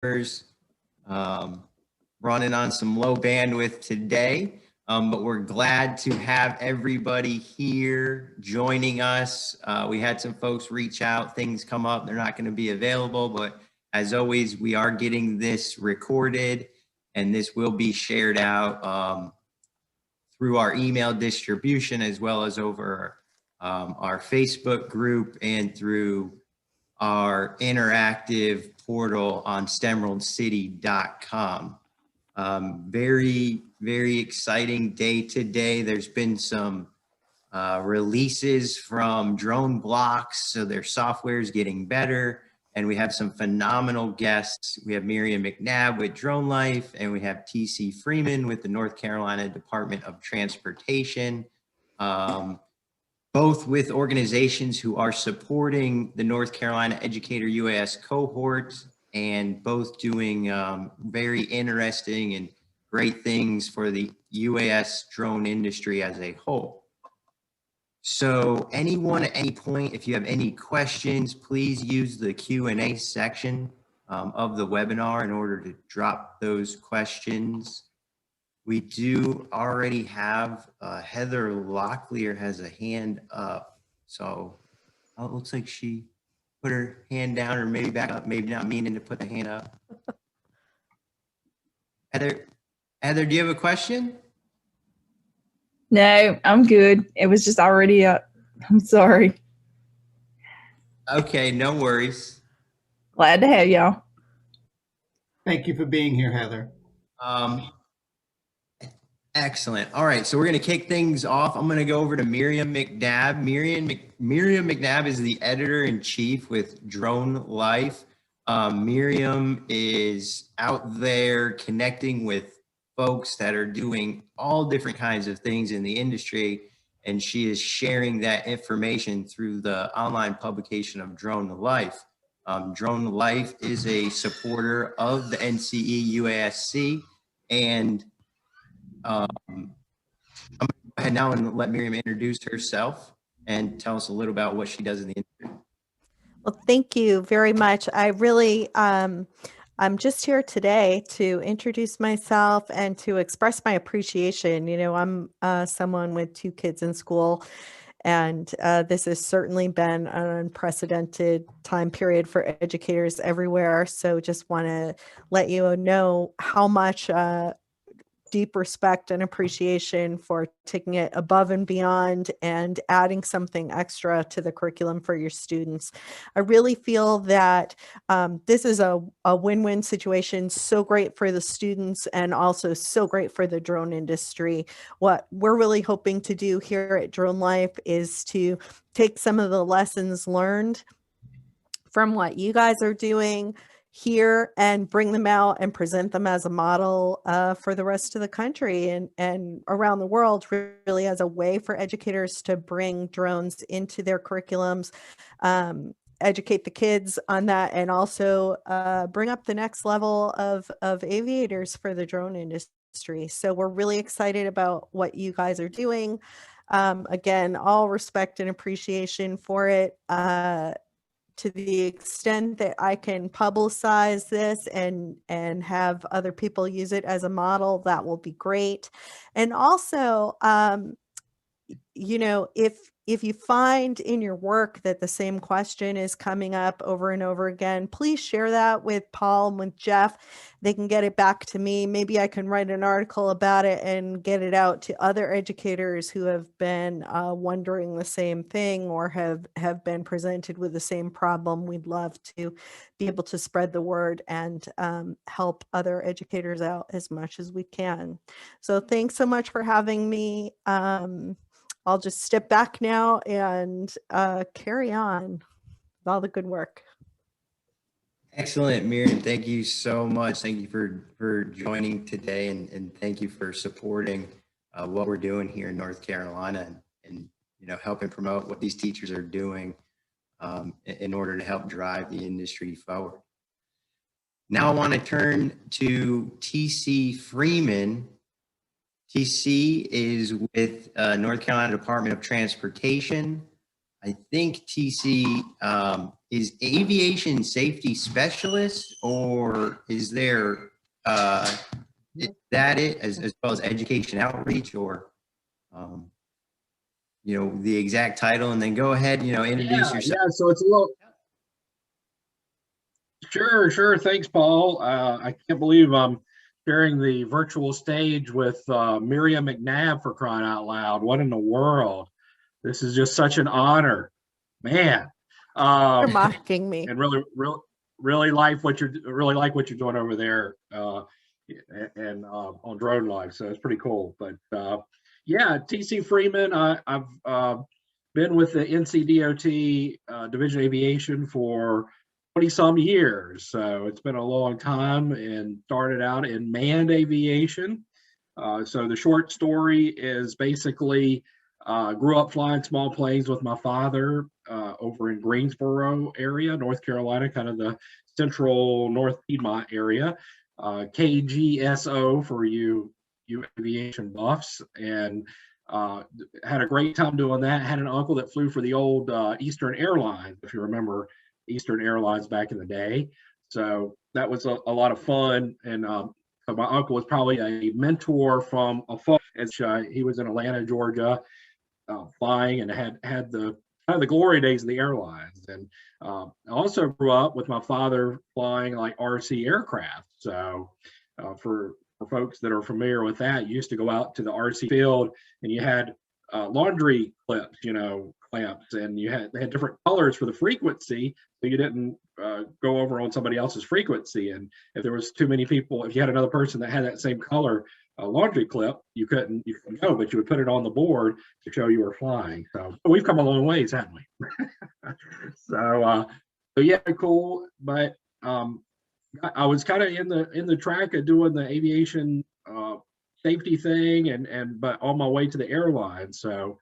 running on some low bandwidth today, but we're glad to have everybody here joining us. We had some folks reach out, things come up, they're not going to be available, but as always, we are getting this recorded and this will be shared out through our email distribution as well as over our Facebook group and through our interactive portal on stemworldcity.com. Very, very exciting day today. There's been some releases from Drone Blocks, so their software is getting better. And we have some phenomenal guests. We have Miriam McNabb with Drone Life, and we have TC Freeman with the North Carolina Department of Transportation, both with organizations who are supporting the North Carolina Educator UAS Cohort, and both doing very interesting and great things for the UAS drone industry as a whole. So anyone at any point, if you have any questions, please use the Q&A section of the webinar in order to drop those questions. We do already have Heather Locklear has a hand up. So it looks like she put her hand down or maybe back up, maybe not meaning to put the hand up. Heather, do you have a question? No, I'm good. It was just already up. I'm sorry. Okay, no worries. Glad to have y'all. Thank you for being here, Heather. Excellent. All right, so we're going to kick things off. I'm going to go over to Miriam McNabb. Miriam McNabb is the editor-in-chief with Drone Life. Miriam is out there connecting with folks that are doing all different kinds of things in the industry, and she is sharing that information through the online publication of Drone Life. Drone Life is a supporter of the NCEUASC, and I'm going to go ahead now and let Miriam introduce herself and tell us a little about what she does in the industry. Well, thank you very much. I really, I'm just here today to introduce myself and to express my appreciation. You know, I'm someone with 2 kids in school, and this has certainly been an unprecedented time period for educators everywhere. So just want to let you know how much deep respect and appreciation for taking it above and beyond and adding something extra to the curriculum for your students. I really feel that this is a win-win situation, so great for the students and also so great for the drone industry. What we're really hoping to do here at Drone Life is to take some of the lessons learned from what you guys are doing here and bring them out and present them as a model for the rest of the country and around the world, really as a way for educators to bring drones into their curriculums, educate the kids on that, and also bring up the next level of aviators for the drone industry. So we're really excited about what you guys are doing. Again, all respect and appreciation for it. To the extent that I can publicize this and have other people use it as a model, that will be great. And also, you know, if you find in your work that the same question is coming up over and over again, please share that with Paul and with Jeff. They can get it back to me. Maybe I can write an article about it and get it out to other educators who have been wondering the same thing or have been presented with the same problem. We'd love to be able to spread the word and help other educators out as much as we can. So thanks so much for having me. I'll just step back now and carry on with all the good work. Excellent, Miriam. Thank you so much. Thank you for joining today, and thank you for supporting what we're doing here in North Carolina and you know, helping promote what these teachers are doing in order to help drive the industry forward. Now I want to turn to TC Freeman. TC is with North Carolina Department of Transportation. I think TC is aviation safety specialist, or is there is that it as well as education outreach, or you know, the exact title, and then go ahead, you know, introduce yourself. Yeah, so it's a little. Sure. Thanks, Paul. I can't believe I'm sharing the virtual stage with Miriam McNabb, for crying out loud. What in the world? This is just such an honor, man. You're mocking me. And really like what you're doing over there, and on Drone Life. So it's pretty cool. But yeah, TC Freeman. I've been with the NCDOT Division of Aviation for 20-some years. So it's been a long time, and started out in manned aviation. So the short story is basically grew up flying small planes with my father over in Greensboro area, North Carolina, kind of the central North Piedmont area. KGSO for you aviation buffs, and had a great time doing that. Had an uncle that flew for the old Eastern Airlines, if you remember Eastern Airlines back in the day. So that was a lot of fun. And so my uncle was probably a mentor from afar, as he was in Atlanta, Georgia, flying, and had the kind of the glory days of the airlines. And I also grew up with my father flying like RC aircraft. So for folks that are familiar with that, you used to go out to the RC field, and you had laundry clips, clamps, and they had different colors for the frequency, so you didn't go over on somebody else's frequency. And if there was too many people, if you had another person that had that same color laundry clip, you couldn't go, but you would put it on the board to show you were flying. So we've come a long ways, haven't we? So yeah, cool. But I was kind of in the track of doing the aviation safety thing, but on my way to the airline. So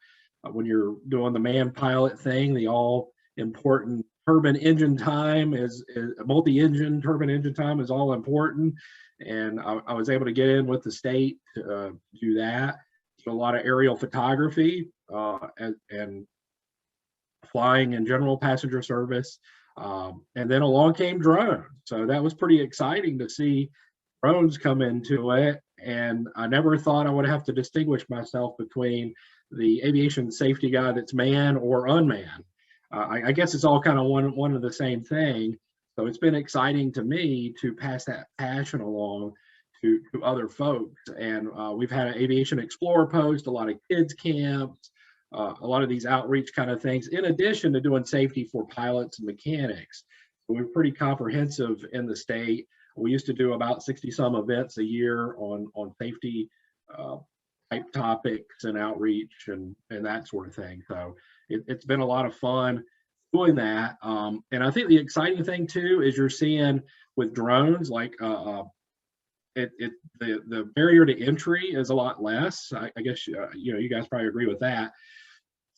when you're doing the man pilot thing, the all important turbine engine time is multi-engine turbine engine time is all important. And I was able to get in with the state to do that. So a lot of aerial photography and flying in general passenger service. And then along came drones. So that was pretty exciting to see drones come into it. And I never thought I would have to distinguish myself between the aviation safety guy that's man or unmanned. I guess it's all kind of one of the same thing. So it's been exciting to me to pass that passion along to other folks. And we've had an Aviation Explorer post, a lot of kids camps, a lot of these outreach kind of things, in addition to doing safety for pilots and mechanics. So we're pretty comprehensive in the state. We used to do about 60-some events a year on safety type topics and outreach and that sort of thing. So it's been a lot of fun doing that. And I think the exciting thing too is you're seeing with drones, like the barrier to entry is a lot less. I guess you guys probably agree with that.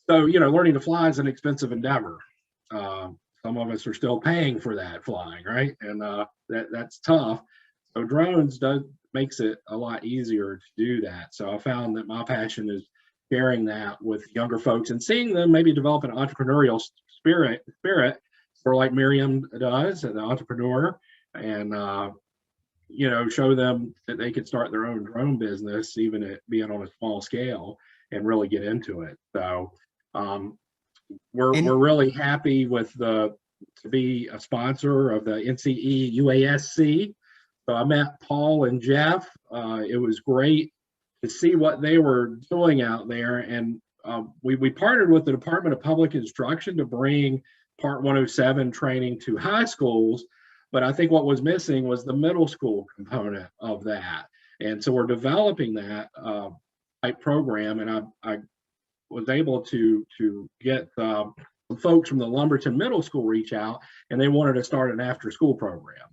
So learning to fly is an expensive endeavor. Some of us are still paying for that flying, right? And that's tough. So drones makes it a lot easier to do that. So I found that my passion is sharing that with younger folks and seeing them maybe develop an entrepreneurial spirit, or like Miriam does, an entrepreneur, and show them that they could start their own drone business, even it being on a small scale, and really get into it. So we're really happy with to be a sponsor of the NCEUASC. So I met Paul and Jeff. It was great to see what they were doing out there. And we partnered with the Department of Public Instruction to bring Part 107 training to high schools. But I think what was missing was the middle school component of that. And so we're developing that type program. And I was able to get some folks from the Lumberton Middle School reach out, and they wanted to start an after-school program.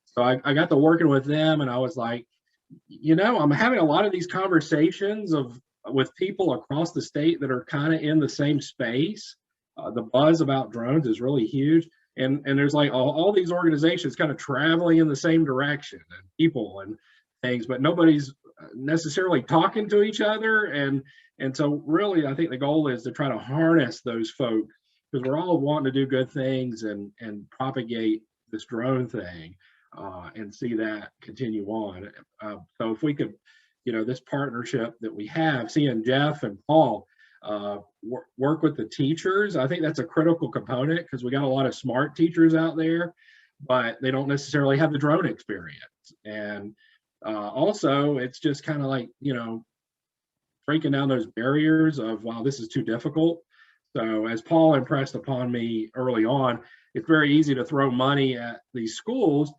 So I got to working with them, and I was like, I'm having a lot of these conversations with people across the state that are kind of in the same space. The buzz about drones is really huge. And there's like all these organizations kind of traveling in the same direction, and people and things, but nobody's necessarily talking to each other. And so really, I think the goal is to try to harness those folks because we're all wanting to do good things and propagate this drone thing and see that continue on. So if we could, this partnership that we have, seeing Jeff and Paul work with the teachers, I think that's a critical component, because we got a lot of smart teachers out there, but they don't necessarily have the drone experience. And also, it's just kind of like, breaking down those barriers of, wow, this is too difficult. So as Paul impressed upon me early on, it's very easy to throw money at these schools,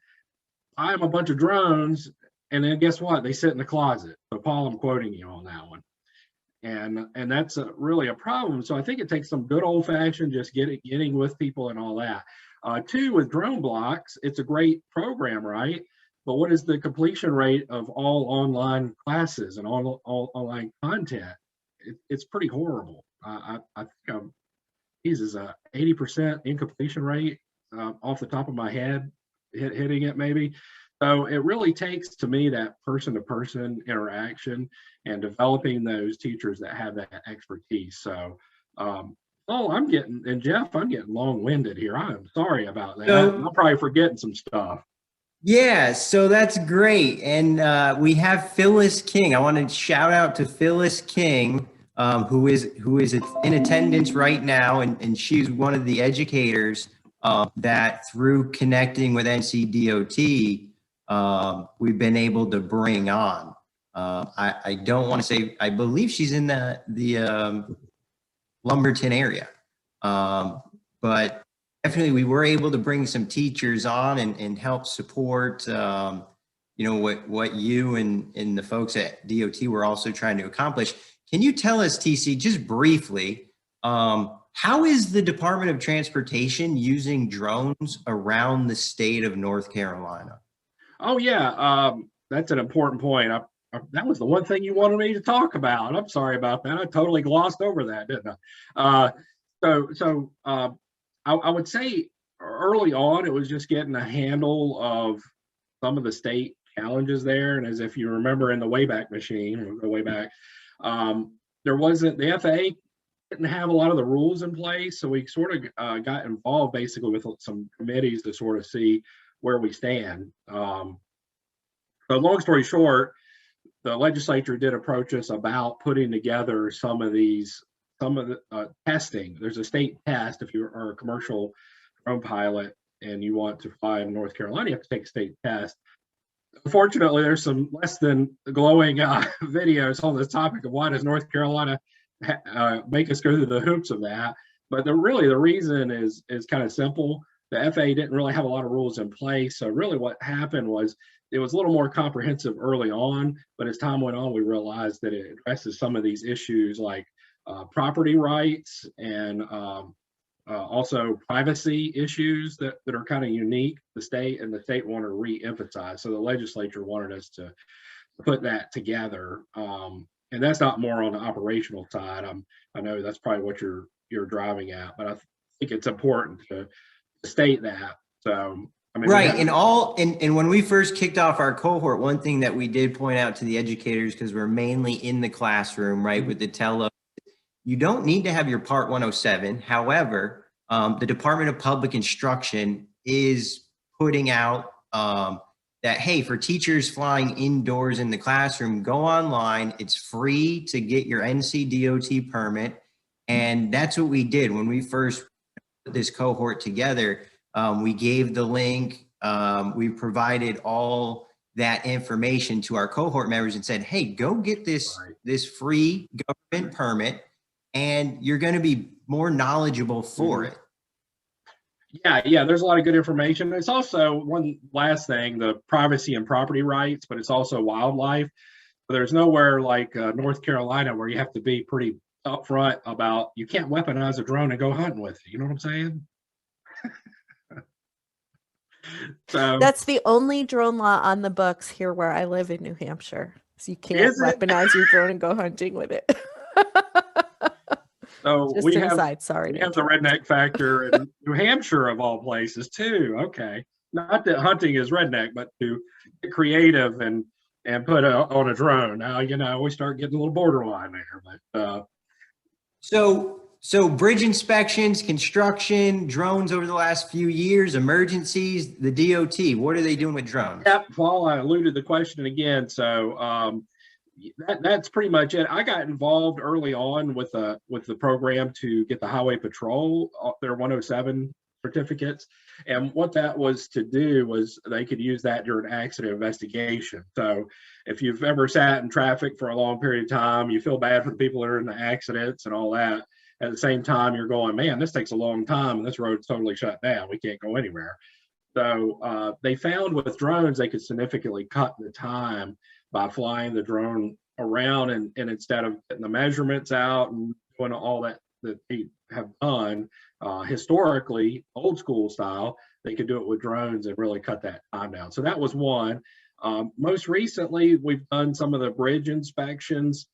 buy them a bunch of drones, and then guess what? They sit in the closet. So Paul, I'm quoting you on that one. And that's really a problem. So I think it takes some good old fashioned just getting with people and all that. Two, with drone blocks, it's a great program, right? But what is the completion rate of all online classes and all online content? It's pretty horrible. I think his is a 80% incompletion rate off the top of my head, hitting it maybe. So it really takes, to me, that person-to-person interaction and developing those teachers that have that expertise. So, I'm getting long-winded here. I'm sorry about that. So, I'm probably forgetting some stuff. Yeah, so that's great. And we have Phyllis King. I want to shout out to Phyllis King, who is in attendance right now, and she's one of the educators that, through connecting with NCDOT, we've been able to bring on. I don't want to say, I believe she's in the Lumberton area, but definitely we were able to bring some teachers on and help support what you and the folks at DOT were also trying to accomplish. Can you tell us, TC, just briefly, how is the Department of Transportation using drones around the state of North Carolina? Oh yeah, that's an important point. That was the one thing you wanted me to talk about. I'm sorry about that. I totally glossed over that, didn't I? I would say early on, it was just getting a handle of some of the state challenges there. And as if you remember in the Wayback Machine, we'll go way back, there wasn't, the FAA didn't have a lot of the rules in place. So we sort of got involved basically with some committees to sort of see where we stand. But long story short, the legislature did approach us about putting together some of the testing. There's a state test. If you are a commercial drone pilot and you want to fly in North Carolina, you have to take a state test. Unfortunately, there's some less than glowing videos on this topic of why does North Carolina make us go through the hoops of that. But the reason is kind of simple. The FAA didn't really have a lot of rules in place. So really what happened was it was a little more comprehensive early on, but as time went on, we realized that it addresses some of these issues like property rights and also privacy issues that are kind of unique. The state wanted to re-emphasize. So the legislature wanted us to put that together. And that's not more on the operational side. I know that's probably what you're driving at, but I think it's important to state that. So I mean, right. And when we first kicked off our cohort, one thing that we did point out to the educators, because we're mainly in the classroom, right, with the Tello, you don't need to have your Part 107. However, the Department of Public Instruction is putting out that, hey, for teachers flying indoors in the classroom, go online. It's free to get your NCDOT permit. And that's what we did when we first put this cohort together. We gave the link. We provided all that information to our cohort members and said, hey, go get this free government permit, and you're going to be more knowledgeable for it. Yeah, there's a lot of good information. It's also, one last thing, the privacy and property rights, but it's also wildlife. There's nowhere like North Carolina where you have to be pretty upfront about, you can't weaponize a drone and go hunting with it. You know what I'm saying? So that's the only drone law on the books here where I live in New Hampshire. So you can't weaponize your drone and go hunting with it. So just we an have, aside, sorry. we have the redneck factor in New Hampshire of all places too. Okay. Not that hunting is redneck, but to get creative and put on a drone. Now, we start getting a little borderline there, but So So bridge inspections, construction, drones over the last few years, emergencies, the DOT, what are they doing with drones? Yep, Paul, I alluded to the question again. So that's pretty much it. I got involved early on with the program to get the Highway Patrol their 107 certificates, and what that was to do was they could use that during accident investigation. So if you've ever sat in traffic for a long period of time, you feel bad for the people that are in the accidents and all that. At the same time, you're going, man, this takes a long time and this road's totally shut down. We can't go anywhere. So they found with drones, they could significantly cut the time by flying the drone around, and instead of getting the measurements out and doing all that they have done historically, old school style, they could do it with drones and really cut that time down. So that was one. Most recently, we've done some of the bridge inspections.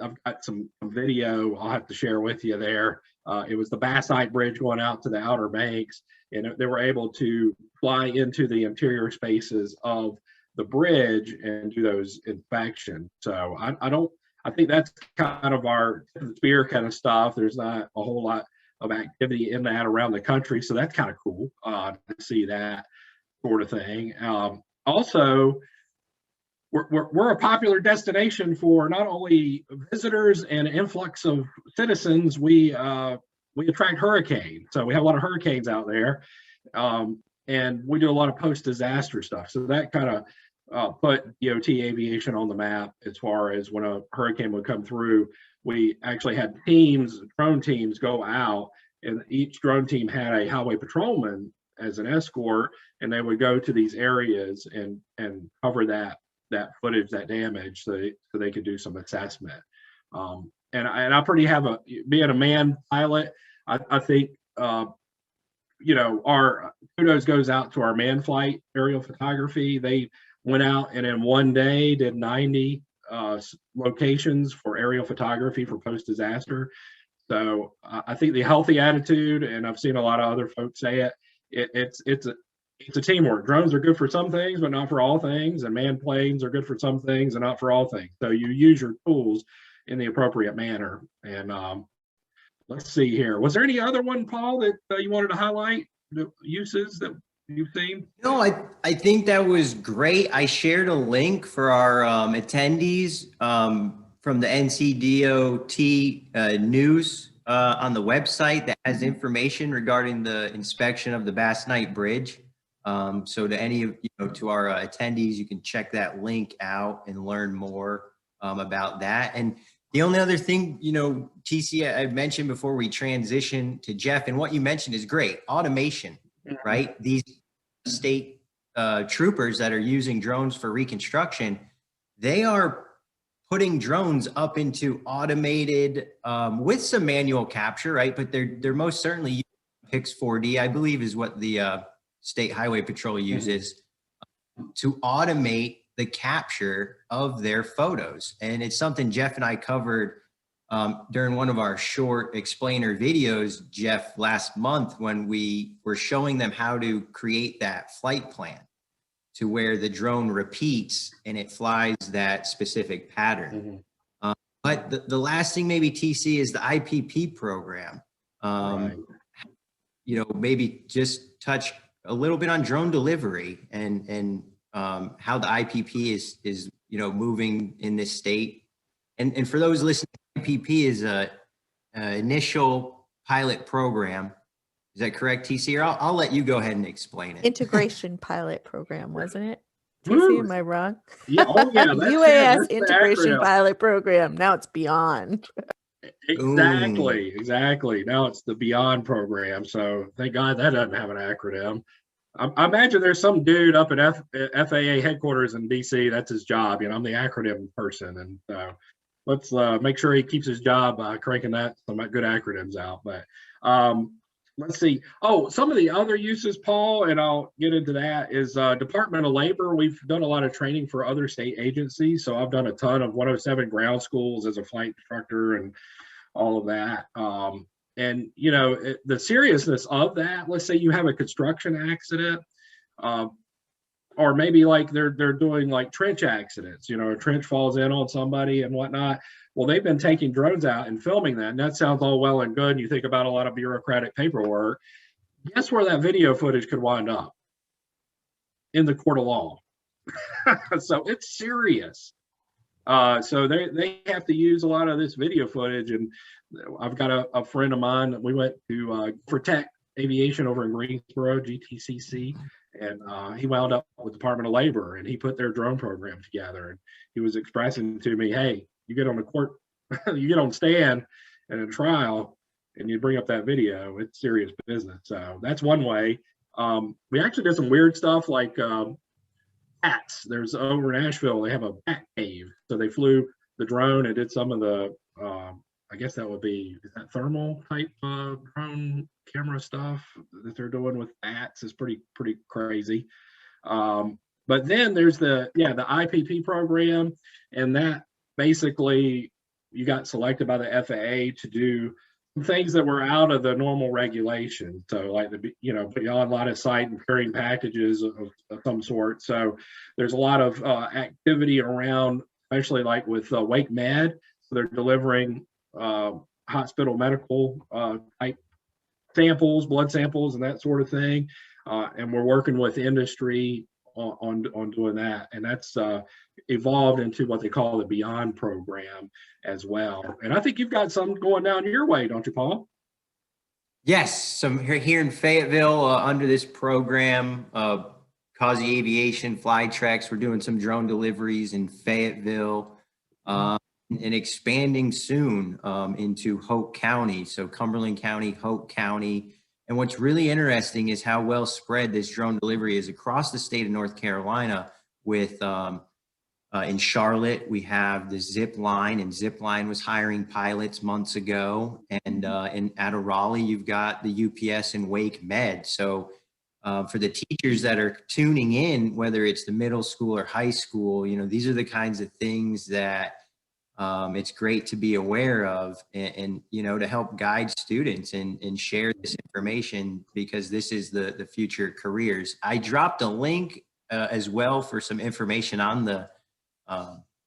I've got some video I'll have to share with you there. It was the Bassite Bridge going out to the Outer Banks, and they were able to fly into the interior spaces of the bridge and do those inspections. So I think that's kind of our tip of the spear kind of stuff. There's not a whole lot of activity in that around the country, so that's kind of cool to see that sort of thing. Also, we're a popular destination for not only visitors and influx of citizens, we attract hurricanes. So we have a lot of hurricanes out there, and we do a lot of post-disaster stuff. So that kind of put DOT Aviation on the map as far as when a hurricane would come through. We actually had drone teams go out, and each drone team had a highway patrolman as an escort, and they would go to these areas and cover that footage, that damage, so they could do some assessment. And I pretty have being a man pilot, I think our kudos goes out to our man flight aerial photography. They went out and in one day did 90 locations for aerial photography for post-disaster. So I think the healthy attitude, and I've seen a lot of other folks say it's a teamwork. Drones are good for some things, but not for all things. And manned planes are good for some things and not for all things. So you use your tools in the appropriate manner. And let's see here. Was there any other one, Paul, that you wanted to highlight, the uses that you've seen? No, I think that was great. I shared a link for our attendees from the NCDOT news on the website that has information regarding the inspection of the Bass Night Bridge. So to any of to our attendees, you can check that link out and learn more about that. And the only other thing, TC, I mentioned before we transition to Jeff, and what you mentioned is great. Automation, right? These state troopers that are using drones for reconstruction, they are putting drones up into automated with some manual capture, right? But they're most certainly using Pix 4D, I believe, is what the State Highway Patrol uses to automate the capture of their photos. And it's something Jeff and I covered during one of our short explainer videos, Jeff, last month, when we were showing them how to create that flight plan to where the drone repeats and it flies that specific pattern. But the last thing maybe, TC, is the IPP program. Right. Maybe just touch a little bit on drone delivery and how the IPP is moving in this state. And for those listening, IPP is a initial pilot program. Is that correct, TC? Or I'll let you go ahead and explain it. Integration pilot program, wasn't it? TC, am I wrong? Yeah, that's UAS the Integration acronym. Pilot Program. Now it's beyond. Exactly. Now it's the Beyond program. So thank God that doesn't have an acronym. I imagine there's some dude up at FAA headquarters in DC. That's his job. I'm the acronym person, and let's make sure he keeps his job cranking some good acronyms out. But let's see. Oh, some of the other uses, Paul, and I'll get into that, is Department of Labor. We've done a lot of training for other state agencies. So I've done a ton of 107 ground schools as a flight instructor and all of that. And the seriousness of that, let's say you have a construction accident, or maybe like they're doing like trench accidents, you know, a trench falls in on somebody and whatnot. Well, they've been taking drones out and filming that, and that sounds all well and good. And you think about a lot of bureaucratic paperwork. Guess where that video footage could wind up? In the court of law. So it's serious. So they have to use a lot of this video footage. And I've got a friend of mine that we went to for Tech Aviation over in Greensboro, GTCC, and he wound up with the Department of Labor, and he put their drone program together. And he was expressing to me, hey, you get on the court, you get on stand in a trial, and you bring up that video, it's serious business. So that's one way. We actually did some weird stuff like bats. There's over in Asheville, they have a bat cave. So they flew the drone and did some of the, I guess that would be, is that thermal type drone camera stuff that they're doing with bats is pretty crazy. But then there's the IPP program, and that basically you got selected by the FAA to do things that were out of the normal regulation. So like beyond line of sight and carrying packages of some sort. So there's a lot of activity around, especially like with Wake Med. So they're delivering hospital medical type samples, blood samples, and that sort of thing. And we're working with industry on doing that. And that's evolved into what they call the Beyond program as well. And I think you've got some going down your way, don't you, Paul? Yes, some here in Fayetteville under this program, Causey Aviation, Flytrex. We're doing some drone deliveries in Fayetteville and expanding soon into Hoke County. So Cumberland County, Hoke County. And what's really interesting is how well spread this drone delivery is across the state of North Carolina. With in Charlotte, we have the Zip Line, and Zip Line was hiring pilots months ago. And out of Raleigh, you've got the UPS and Wake Med. So for the teachers that are tuning in, whether it's the middle school or high school, you know, these are the kinds of things that it's great to be aware of and you know, to help guide students and share this information, because this is the future careers. I dropped a link as well for some information on the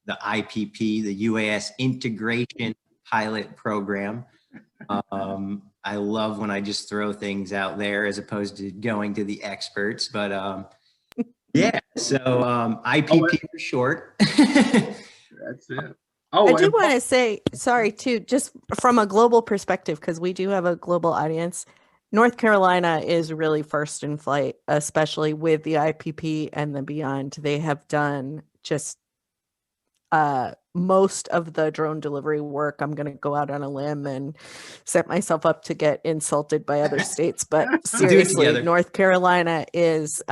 IPP, the UAS Integration Pilot Program. I love when I just throw things out there as opposed to going to the experts, but yeah, so IPP for short. That's it. Oh, I do want to say, sorry, too, just from a global perspective, because we do have a global audience. North Carolina is really first in flight, especially with the IPP and the Beyond. They have done just most of the drone delivery work. I'm going to go out on a limb and set myself up to get insulted by other states, but seriously, North Carolina is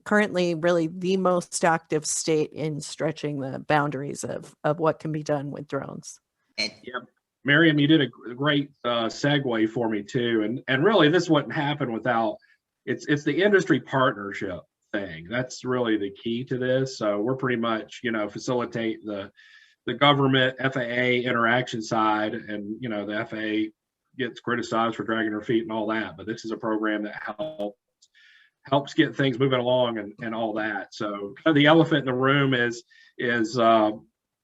currently really the most active state in stretching the boundaries of what can be done with drones. Yeah, Miriam, you did a great segue for me too, and really this wouldn't happen without it's the industry partnership thing. That's really the key to this. So we're pretty much, you know, facilitate the government FAA interaction side, and you know, the FAA gets criticized for dragging their feet and all that, but this is a program that helps get things moving along and all that. So kind of the elephant in the room is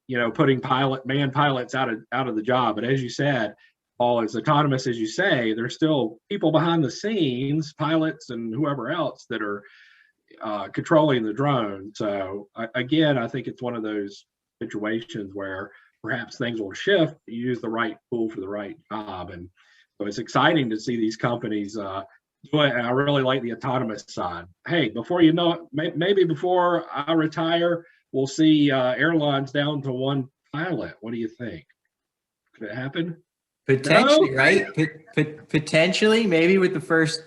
you know, putting manned pilots out of the job. But as you said, Paul, as autonomous as you say, there's still people behind the scenes, pilots and whoever else, that are controlling the drone. So again, I think it's one of those situations where perhaps things will shift. You use the right tool for the right job, and so it's exciting to see these companies do it. And I really like the autonomous side. Hey, before you know it, maybe before I retire, we'll see airlines down to one pilot. What do you think? Could it happen? Potentially, no? Right? Potentially, maybe with the first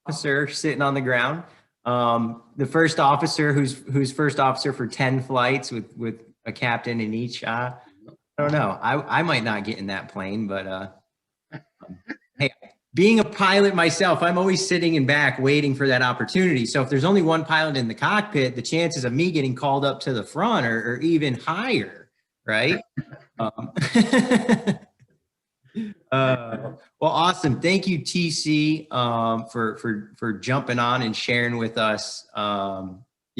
officer sitting on the ground. The first officer who's first officer for 10 flights with a captain in each. I don't know. I might not get in that plane, but hey, being a pilot myself, I'm always sitting in back waiting for that opportunity. So if there's only one pilot in the cockpit, the chances of me getting called up to the front are even higher, right? Well, awesome. Thank you, TC, for jumping on and sharing with us,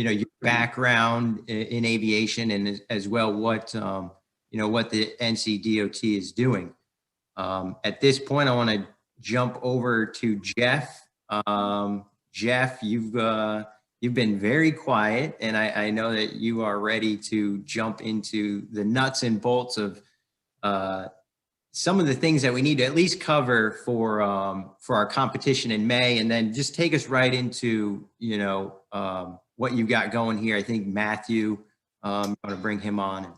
your background in aviation, and as well what what the NCDOT is doing. At this point, I want to jump over to Jeff. Jeff, you've been very quiet, and I know that you are ready to jump into the nuts and bolts of some of the things that we need to at least cover for our competition in May, and then just take us right into what you've got going here. I think Matthew, you want to bring him on.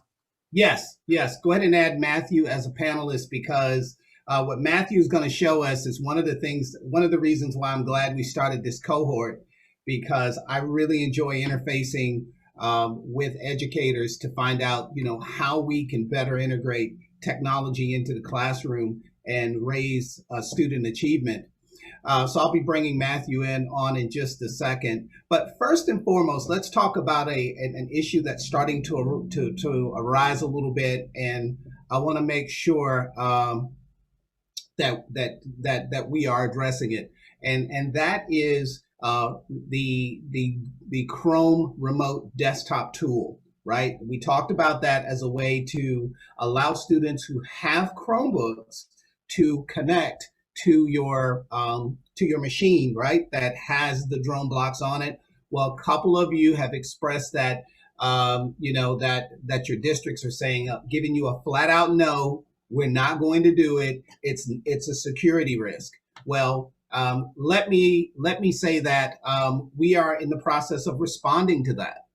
Yes. Go ahead and add Matthew as a panelist, because what Matthew is going to show us is one of the reasons why I'm glad we started this cohort, because I really enjoy interfacing with educators to find out, how we can better integrate technology into the classroom and raise student achievement. So I'll be bringing Matthew on in just a second. But first and foremost, let's talk about an issue that's starting to arise a little bit, and I want to make sure that we are addressing it, and that is the Chrome remote desktop tool. Right? We talked about that as a way to allow students who have Chromebooks to connect to your machine, right? That has the drone blocks on it. Well, a couple of you have expressed that, that your districts are saying, giving you a flat out no, we're not going to do it. It's a security risk. Well, let me say that we are in the process of responding to that.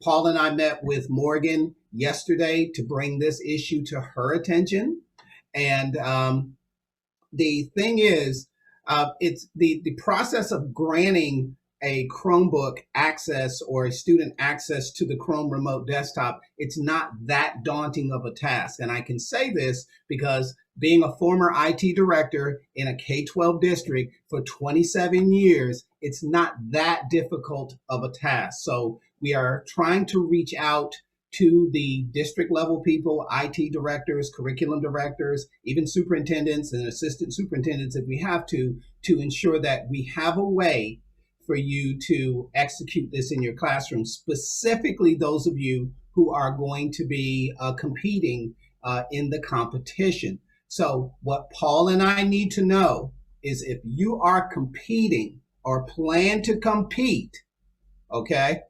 Paul and I met with Morgan yesterday to bring this issue to her attention. And the thing is, it's the process of granting a Chromebook access or a student access to the Chrome remote desktop. It's not that daunting of a task. And I can say this because being a former IT director in a K-12 district for 27 years, it's not that difficult of a task. So we are trying to reach out to the district level people, IT directors, curriculum directors, even superintendents and assistant superintendents if we have to ensure that we have a way for you to execute this in your classroom, specifically those of you who are going to be competing in the competition. So what Paul and I need to know is if you are competing or plan to compete, okay?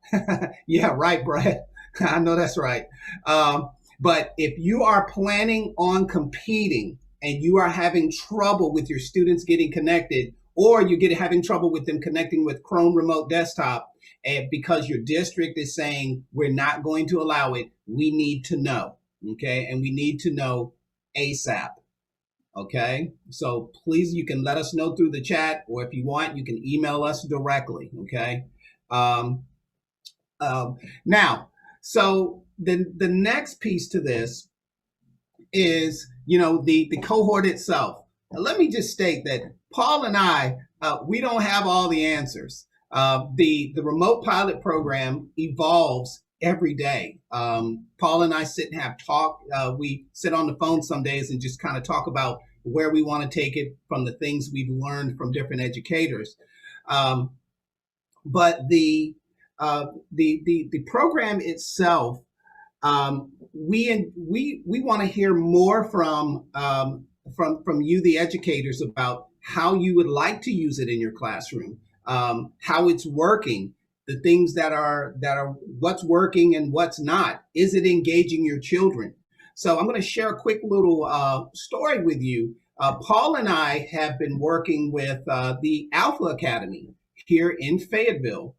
Yeah, right, Brett. I know that's right. But if you are planning on competing and you are having trouble with your students getting connected, or you're having trouble with them connecting with Chrome Remote Desktop, and because your district is saying we're not going to allow it, we need to know, okay? And we need to know ASAP, okay? So please, you can let us know through the chat, or if you want, you can email us directly, okay? Now, so the next piece to this is, the cohort itself. Now, let me just state that Paul and I, we don't have all the answers. The remote pilot program evolves every day. Paul and I sit and have talk. We sit on the phone some days and just kind of talk about where we want to take it from the things we've learned from different educators. But the program itself, we want to hear more from you, the educators, about how you would like to use it in your classroom, how it's working, the things that are what's working and what's not. Is it engaging your children? So I'm going to share a quick little story with you. Paul and I have been working with the Alpha Academy here in Fayetteville.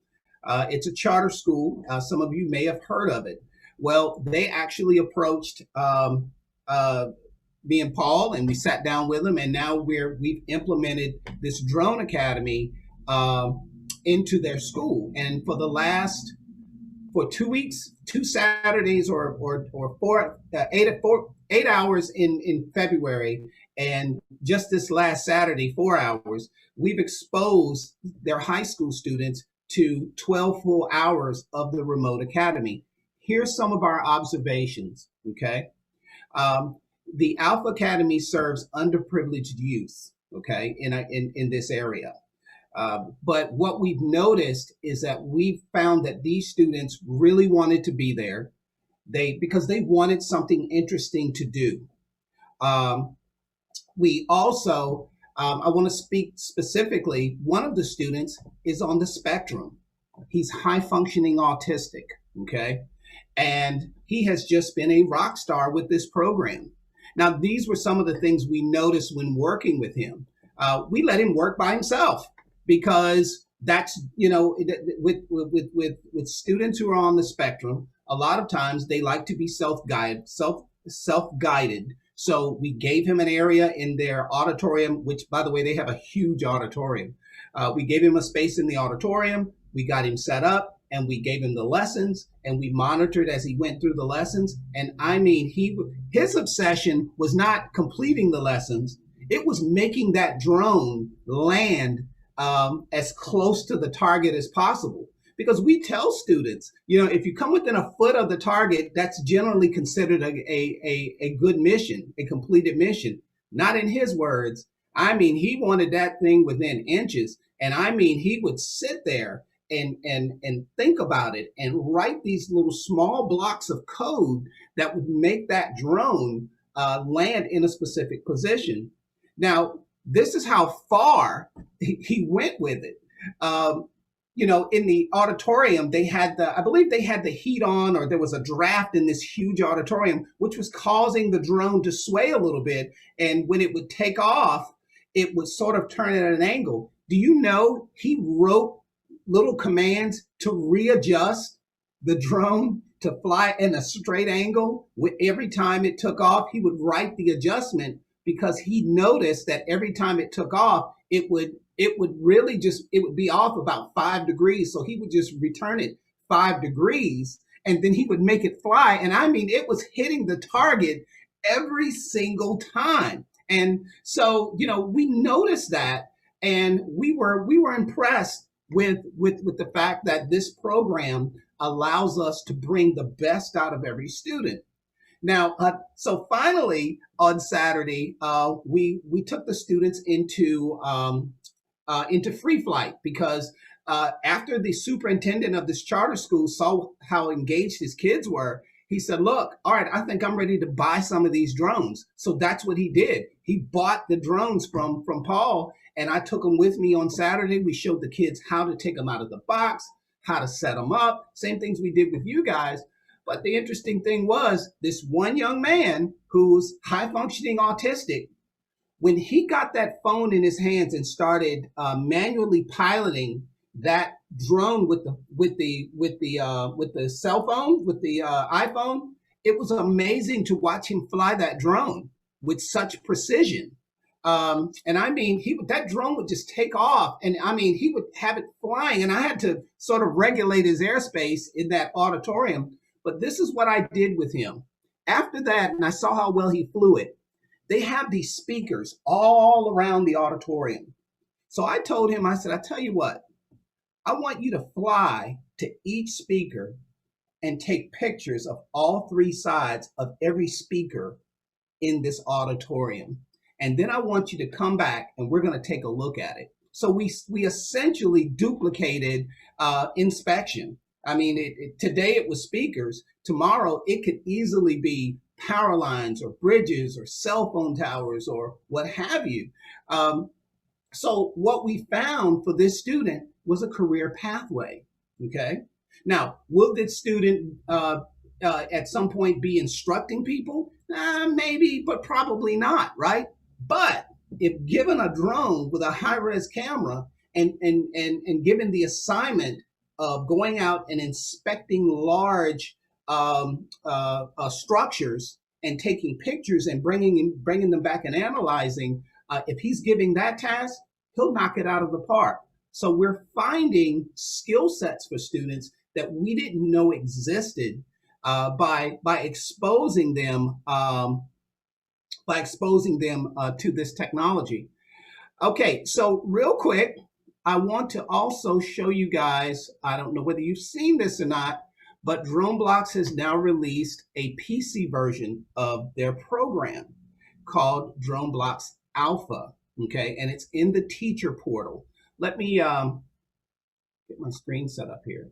It's a charter school. Some of you may have heard of it. Well, they actually approached me and Paul, and we sat down with them, and now we've implemented this drone academy into their school. And for 2 weeks, 2 Saturdays, or 8 hours in February, and just this last Saturday, 4 hours, we've exposed their high school students to 12 full hours of the remote academy. Here's some of our observations, okay? The Alpha Academy serves underprivileged youth, okay, in this area. But what we've noticed is that we've found that these students really wanted to be there. Because they wanted something interesting to do. We also, I want to speak specifically, one of the students is on the spectrum. He's high functioning autistic, okay? And he has just been a rock star with this program. Now, these were some of the things we noticed when working with him. We let him work by himself because that's, you know, with students who are on the spectrum, a lot of times they like to be self-guided. So we gave him an area in their auditorium, which, by the way, they have a huge auditorium. We gave him a space in the auditorium. We got him set up and we gave him the lessons and we monitored as he went through the lessons. And I mean, his obsession was not completing the lessons. It was making that drone land as close to the target as possible. Because we tell students, you know, if you come within a foot of the target, that's generally considered a good mission, a completed mission. Not in his words. I mean, he wanted that thing within inches. And I mean, he would sit there and think about it and write these little small blocks of code that would make that drone land in a specific position. Now, this is how far he went with it. You know, in the auditorium, I believe they had the heat on, or there was a draft in this huge auditorium, which was causing the drone to sway a little bit. And when it would take off, it would sort of turn at an angle. Do you know he wrote little commands to readjust the drone to fly in a straight angle? Every time it took off, he would write the adjustment because he noticed that every time it took off, it would be off about 5 degrees. So he would just return it 5 degrees and then he would make it fly. And I mean, it was hitting the target every single time. And so, you know, we noticed that and we were impressed with the fact that this program allows us to bring the best out of every student. Now, so finally on Saturday, we took the students into free flight because after the superintendent of this charter school saw how engaged his kids were, he said, look, all right, I think I'm ready to buy some of these drones. So that's what he did. He bought the drones from Paul, and I took them with me on Saturday. We showed the kids how to take them out of the box, how to set them up, same things we did with you guys. But the interesting thing was this one young man who's high functioning autistic, when he got that phone in his hands and started manually piloting that drone with the cell phone, with the iPhone, it was amazing to watch him fly that drone with such precision. And I mean, that drone would just take off, and I mean, he would have it flying, and I had to sort of regulate his airspace in that auditorium. But this is what I did with him. After that, and I saw how well he flew it, they have these speakers all around the auditorium. So I told him, I said, I tell you what, I want you to fly to each speaker and take pictures of all 3 sides of every speaker in this auditorium. And then I want you to come back and we're going to take a look at it. So we essentially duplicated inspection. I mean, today it was speakers. Tomorrow it could easily be power lines or bridges or cell phone towers or what have you. So what we found for this student was a career pathway. Okay. Now, will this student at some point be instructing people? Maybe, but probably not, right? But if given a drone with a high-res camera and given the assignment of going out and inspecting large structures and taking pictures and bringing them back and analyzing, if he's giving that task, he'll knock it out of the park. So we're finding skill sets for students that we didn't know existed by exposing them to this technology. Okay, so real quick, I want to also show you guys, I don't know whether you've seen this or not, but DroneBlocks has now released a PC version of their program called DroneBlocks Alpha, okay? And it's in the teacher portal. let me get my screen set up here.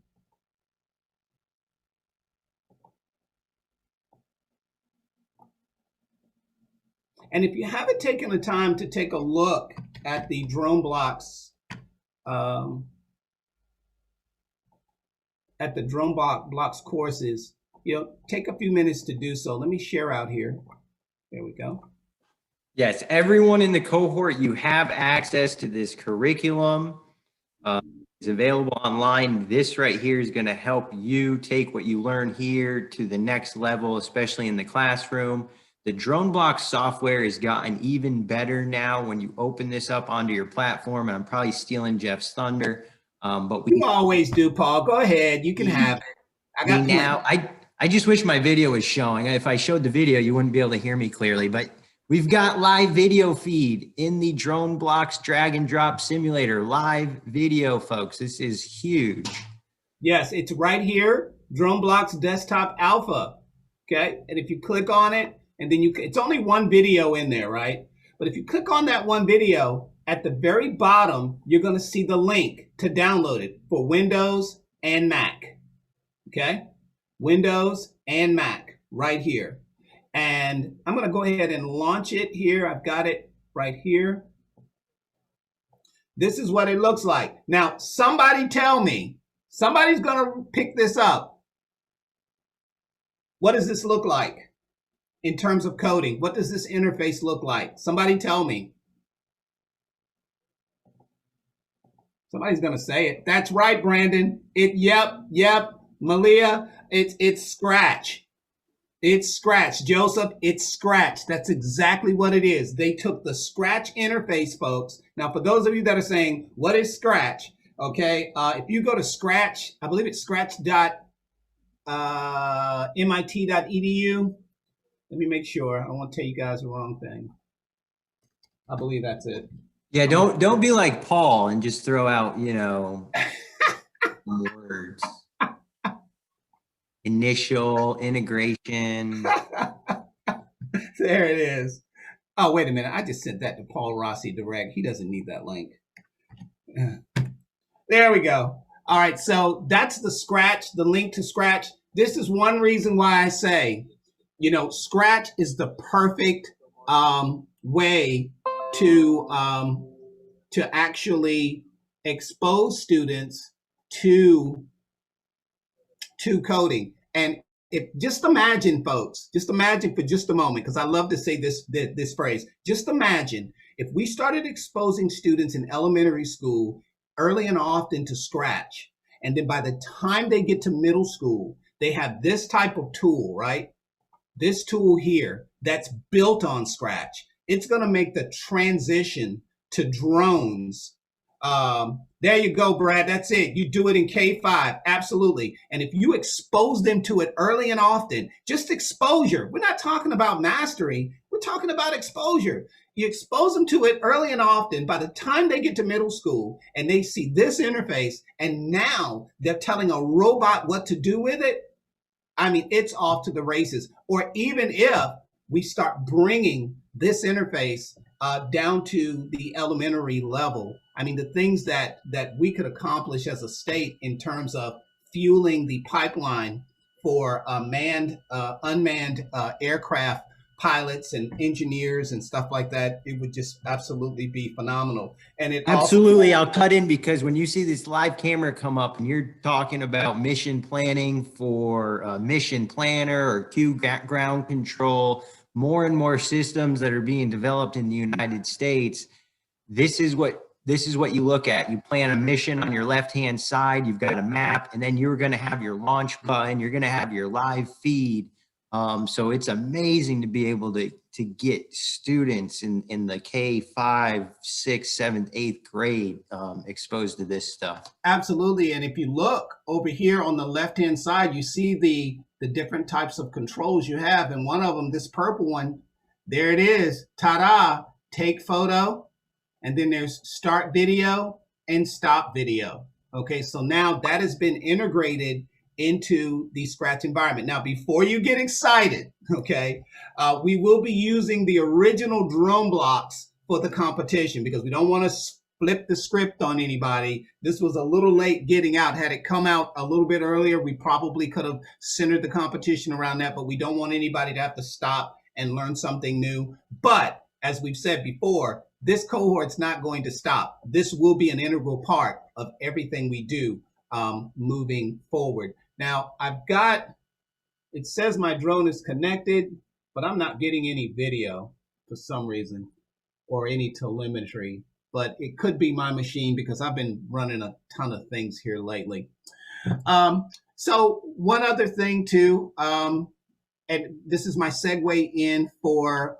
And if you haven't taken the time to take a look at the drone blocks, at the drone blocks courses, take a few minutes to do so. Let me share out here. There we go. Yes, everyone in the cohort, you have access to this curriculum. It's available online. This right here is going to help you take what you learn here to the next level, especially in the classroom. The drone block software has gotten even better now when you open this up onto your platform, and I'm probably stealing Jeff's thunder. But we always do, Paul. Go ahead. You can have it. I got now. I just wish my video was showing. If I showed the video, you wouldn't be able to hear me clearly, but we've got live video feed in the drone blocks drag and drop simulator. Live video, folks. This is huge. Yes, it's right here. Drone blocks desktop alpha. Okay. And if you click on it, and then it's only one video in there, right? But if you click on that one video, at the very bottom, you're going to see the link to download it for Windows and Mac. Okay. Windows and Mac right here. And I'm going to go ahead and launch it here. I've got it right here. This is what it looks like. Now, somebody tell me, somebody's going to pick this up. What does this look like in terms of coding? What does this interface look like? Somebody tell me. Somebody's going to say it. That's right, Brandon. Yep. Malia, it's Scratch. It's Scratch. Joseph, it's Scratch. That's exactly what it is. They took the Scratch interface, folks. Now, for those of you that are saying, what is Scratch? Okay, if you go to Scratch, I believe it's scratch.mit.edu. Let me make sure. I don't want to tell you guys the wrong thing. I believe that's it. Yeah, don't be like Paul and just throw out, words. Initial, integration. There it is. Oh, wait a minute. I just sent that to Paul Rossi direct. He doesn't need that link. There we go. All right. So that's the Scratch, the link to Scratch. This is one reason why I say, Scratch is the perfect way to actually expose students to coding. And just imagine, folks, just imagine for just a moment, because I love to say this phrase, just imagine if we started exposing students in elementary school early and often to Scratch, and then by the time they get to middle school, they have this type of tool, right? This tool here that's built on Scratch. It's going to make the transition to drones. There you go, Brad. That's it. You do it in K5. Absolutely. And if you expose them to it early and often, just exposure. We're not talking about mastery. We're talking about exposure. You expose them to it early and often. By the time they get to middle school and they see this interface, and now they're telling a robot what to do with it, I mean, it's off to the races. Or even if we start bringing this interface down to the elementary level, I mean, the things that we could accomplish as a state in terms of fueling the pipeline for unmanned aircraft pilots and engineers and stuff like that, it would just absolutely be phenomenal. And it absolutely, I'll cut in, because when you see this live camera come up and you're talking about mission planning for a mission planner or Q ground control, more and more systems that are being developed in the United States, this is what you look at. You plan a mission on your left-hand side, you've got a map, and then you're going to have your launch button, you're going to have your live feed. So it's amazing to be able to get students in the K5, 6th, 7th, 8th grade exposed to this stuff. Absolutely. And if you look over here on the left-hand side, you see the different types of controls you have. And one of them, this purple one, there it is. Ta-da! Take photo. And then there's start video and stop video. Okay, so now that has been integrated into the Scratch environment. Now, before you get excited, okay, we will be using the original drone blocks for the competition, because we don't want to flip the script on anybody. This was a little late getting out. Had it come out a little bit earlier, we probably could have centered the competition around that, but we don't want anybody to have to stop and learn something new. But as we've said before, this cohort's not going to stop. This will be an integral part of everything we do moving forward. Now, it says my drone is connected, but I'm not getting any video for some reason or any telemetry, but it could be my machine because I've been running a ton of things here lately. So one other thing too, and this is my segue in for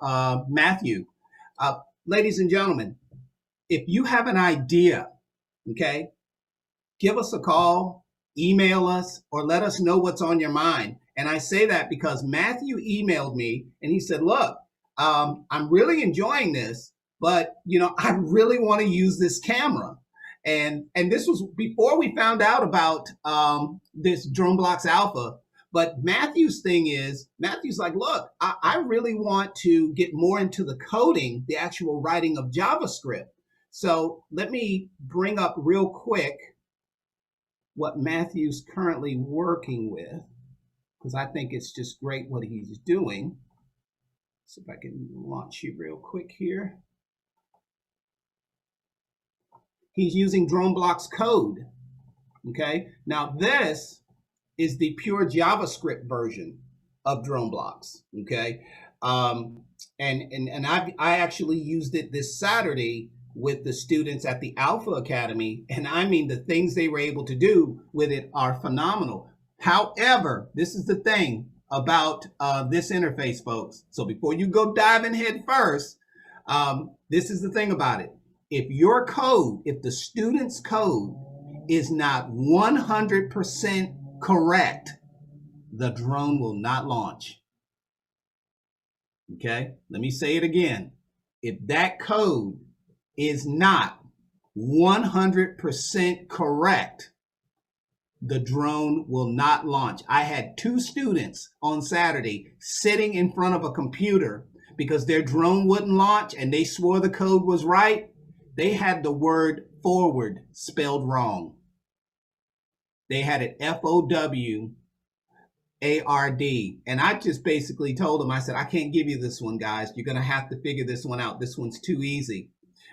Matthew. Ladies and gentlemen, if you have an idea, okay, give us a call, email us, or let us know what's on your mind. And I say that because Matthew emailed me and he said, look, I'm really enjoying this, but I really want to use this camera. And this was before we found out about this DroneBlocks Alpha. But Matthew's thing is, Matthew's like, look, I really want to get more into the coding, the actual writing of JavaScript. So let me bring up real quick what Matthew's currently working with, because I think it's just great what he's doing. So if I can launch you real quick here. He's using DroneBlocks code, okay? Now this is the pure JavaScript version of DroneBlocks, okay? And I actually used it this Saturday with the students at the Alpha Academy, and I mean the things they were able to do with it are phenomenal. However, this is the thing about this interface, folks. So before you go diving head first, this is the thing about it. If your code, if the student's code is not 100% correct, the drone will not launch. Okay, let me say it again. If that code is not 100% correct, the drone will not launch. I had 2 students on Saturday sitting in front of a computer because their drone wouldn't launch and they swore the code was right. They had the word forward spelled wrong. They had it FOWARD. And I just basically told them, I said, I can't give you this one, guys. You're going to have to figure this one out. This one's too easy.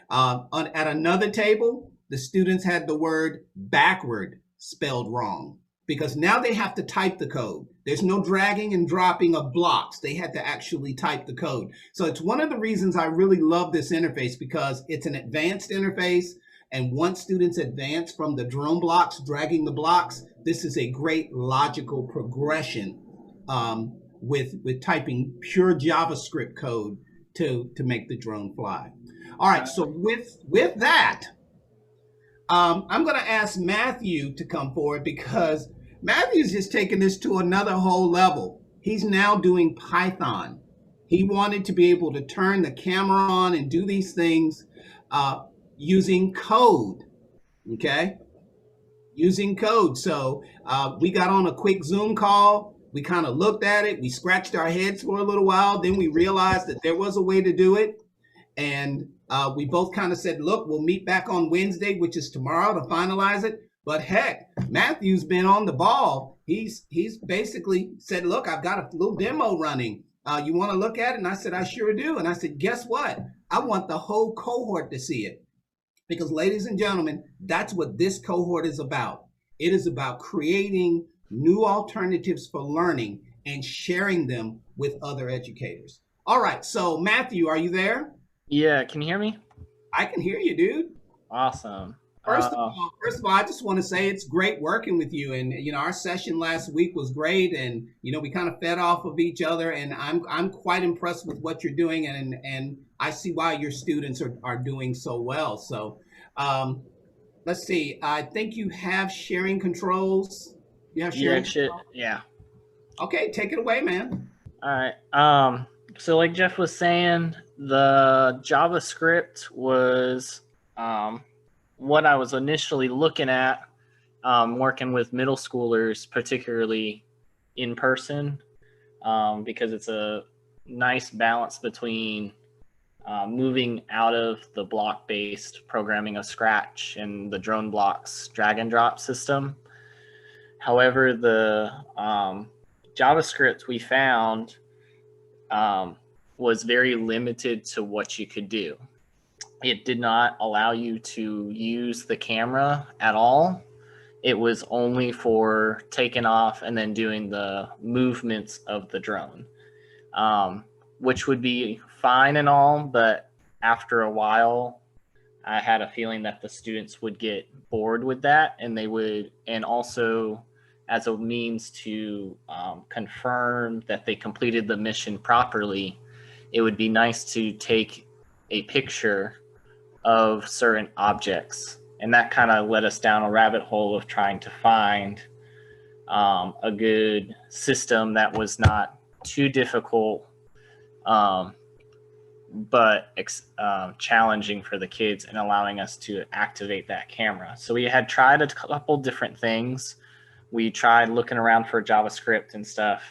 At another table, the students had the word backward spelled wrong because now they have to type the code. There's no dragging and dropping of blocks. They had to actually type the code. So it's one of the reasons I really love this interface because it's an advanced interface. And once students advance from the DroneBlocks, dragging the blocks, this is a great logical progression with typing pure JavaScript code to make the drone fly. All right, so with that, I'm going to ask Matthew to come forward because Matthew's just taking this to another whole level. He's now doing Python. He wanted to be able to turn the camera on and do these things using code, okay? Using code. So we got on a quick Zoom call. We kind of looked at it. We scratched our heads for a little while. Then we realized that there was a way to do it. And we both kind of said, look, we'll meet back on Wednesday, which is tomorrow, to finalize it. But heck, Matthew's been on the ball. He's basically said, look, I've got a little demo running. You want to look at it? And I said, I sure do. And I said, guess what? I want the whole cohort to see it. Because ladies and gentlemen, that's what this cohort is about. It is about creating new alternatives for learning and sharing them with other educators. All right, so Matthew, are you there? Yeah, can you hear me? I can hear you, dude. Awesome. First of all, I just want to say it's great working with you. And our session last week was great, and we kind of fed off of each other. And I'm quite impressed with what you're doing, and I see why your students are doing so well. So let's see. I think you have sharing controls. You have sharing controls? Yeah. Okay, take it away, man. All right. So like Jeff was saying, the JavaScript was what I was initially looking at, working with middle schoolers, particularly in person, because it's a nice balance between moving out of the block-based programming of Scratch and the drone blocks drag and drop system. However, the JavaScript we found was very limited to what you could do. It did not allow you to use the camera at all. It was only for taking off and then doing the movements of the drone, which would be fine and all, but after a while, I had a feeling that the students would get bored with that, and they would, and also as a means to confirm that they completed the mission properly, it would be nice to take a picture of certain objects. And that kind of led us down a rabbit hole of trying to find a good system that was not too difficult, but challenging for the kids and allowing us to activate that camera. So we had tried a couple different things. We tried looking around for JavaScript and stuff.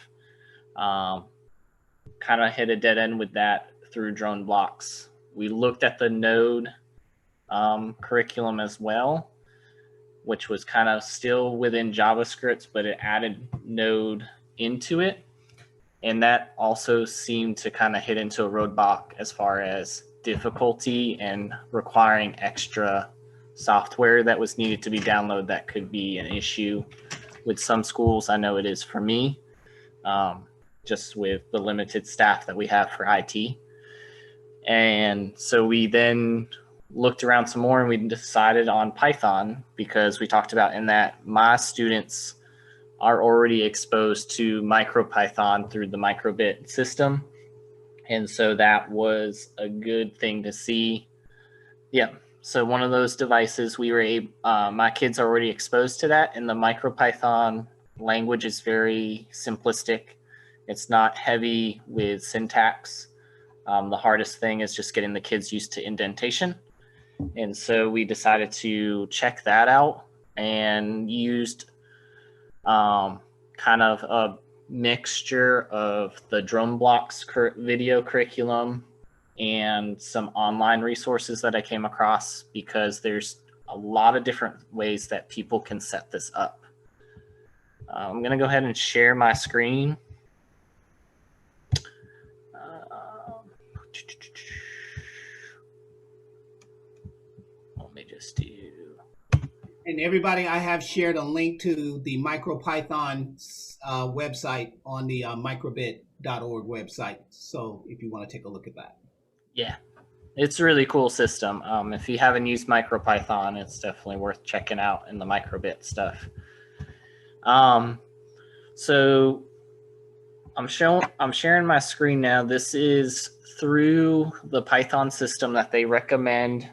Kind of hit a dead end with that through drone blocks. We looked at the Node curriculum as well, which was kind of still within JavaScript, but it added Node into it. And that also seemed to kind of hit into a roadblock as far as difficulty and requiring extra software that was needed to be downloaded. That could be an issue with some schools. I know it is for me, just with the limited staff that we have for IT. And so we then looked around some more and we decided on Python, because we talked about in that my students are already exposed to MicroPython through the microbit system. And so that was a good thing to see. Yeah. So one of those devices we were able, my kids are already exposed to that, and the MicroPython language is very simplistic. It's not heavy with syntax. The hardest thing is just getting the kids used to indentation. And so we decided to check that out and used kind of a mixture of the drone blocks video curriculum and some online resources that I came across, because there's a lot of different ways that people can set this up. I'm going to go ahead and share my screen. Let me just do. And everybody, I have shared a link to the MicroPython website on the microbit.org website. So if you want to take a look at that. Yeah. It's a really cool system. If you haven't used MicroPython, it's definitely worth checking out in the microbit stuff. So I'm sharing my screen now. This is through the Python system that they recommend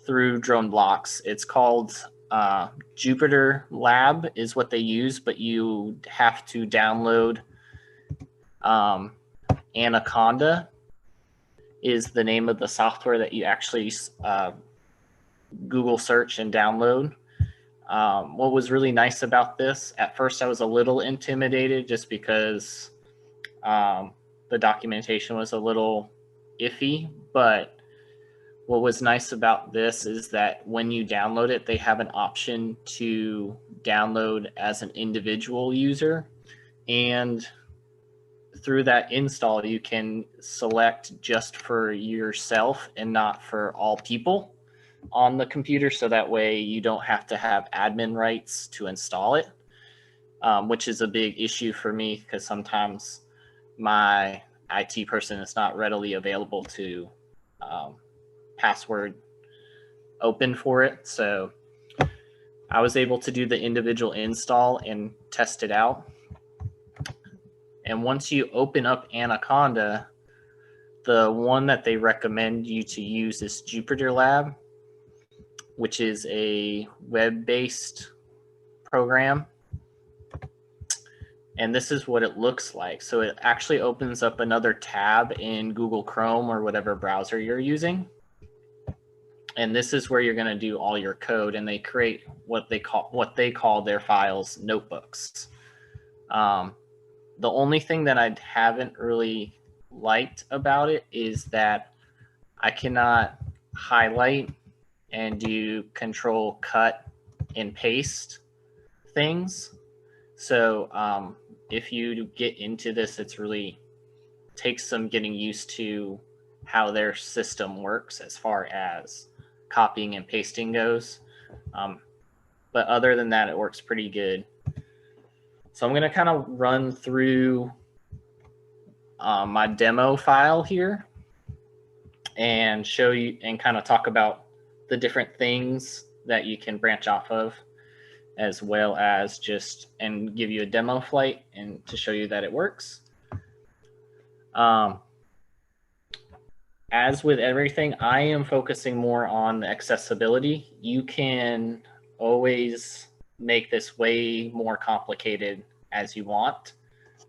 through drone blocks. It's called Jupyter Lab is what they use, but you have to download Anaconda is the name of the software that you actually Google search and download. What was really nice about this, at first I was a little intimidated just because the documentation was a little iffy, but what was nice about this is that when you download it, they have an option to download as an individual user. And through that install, you can select just for yourself and not for all people on the computer. So that way you don't have to have admin rights to install it, which is a big issue for me because sometimes my IT person is not readily available to password open for it. So I was able to do the individual install and test it out. And once you open up Anaconda, the one that they recommend you to use is Jupyter Lab, which is a web-based program. And this is what it looks like. So it actually opens up another tab in Google Chrome or whatever browser you're using. And this is where you're going to do all your code, and they create what they call their files notebooks. The only thing that I haven't really liked about it is that I cannot highlight and do control cut and paste things. So if you get into this, it's really takes some getting used to how their system works as far as copying and pasting goes. But other than that, it works pretty good. So I'm going to kind of run through my demo file here and show you and kind of talk about the different things that you can branch off of, as well as just and give you a demo flight and to show you that it works. As with everything, I am focusing more on the accessibility. You can always make this way more complicated as you want.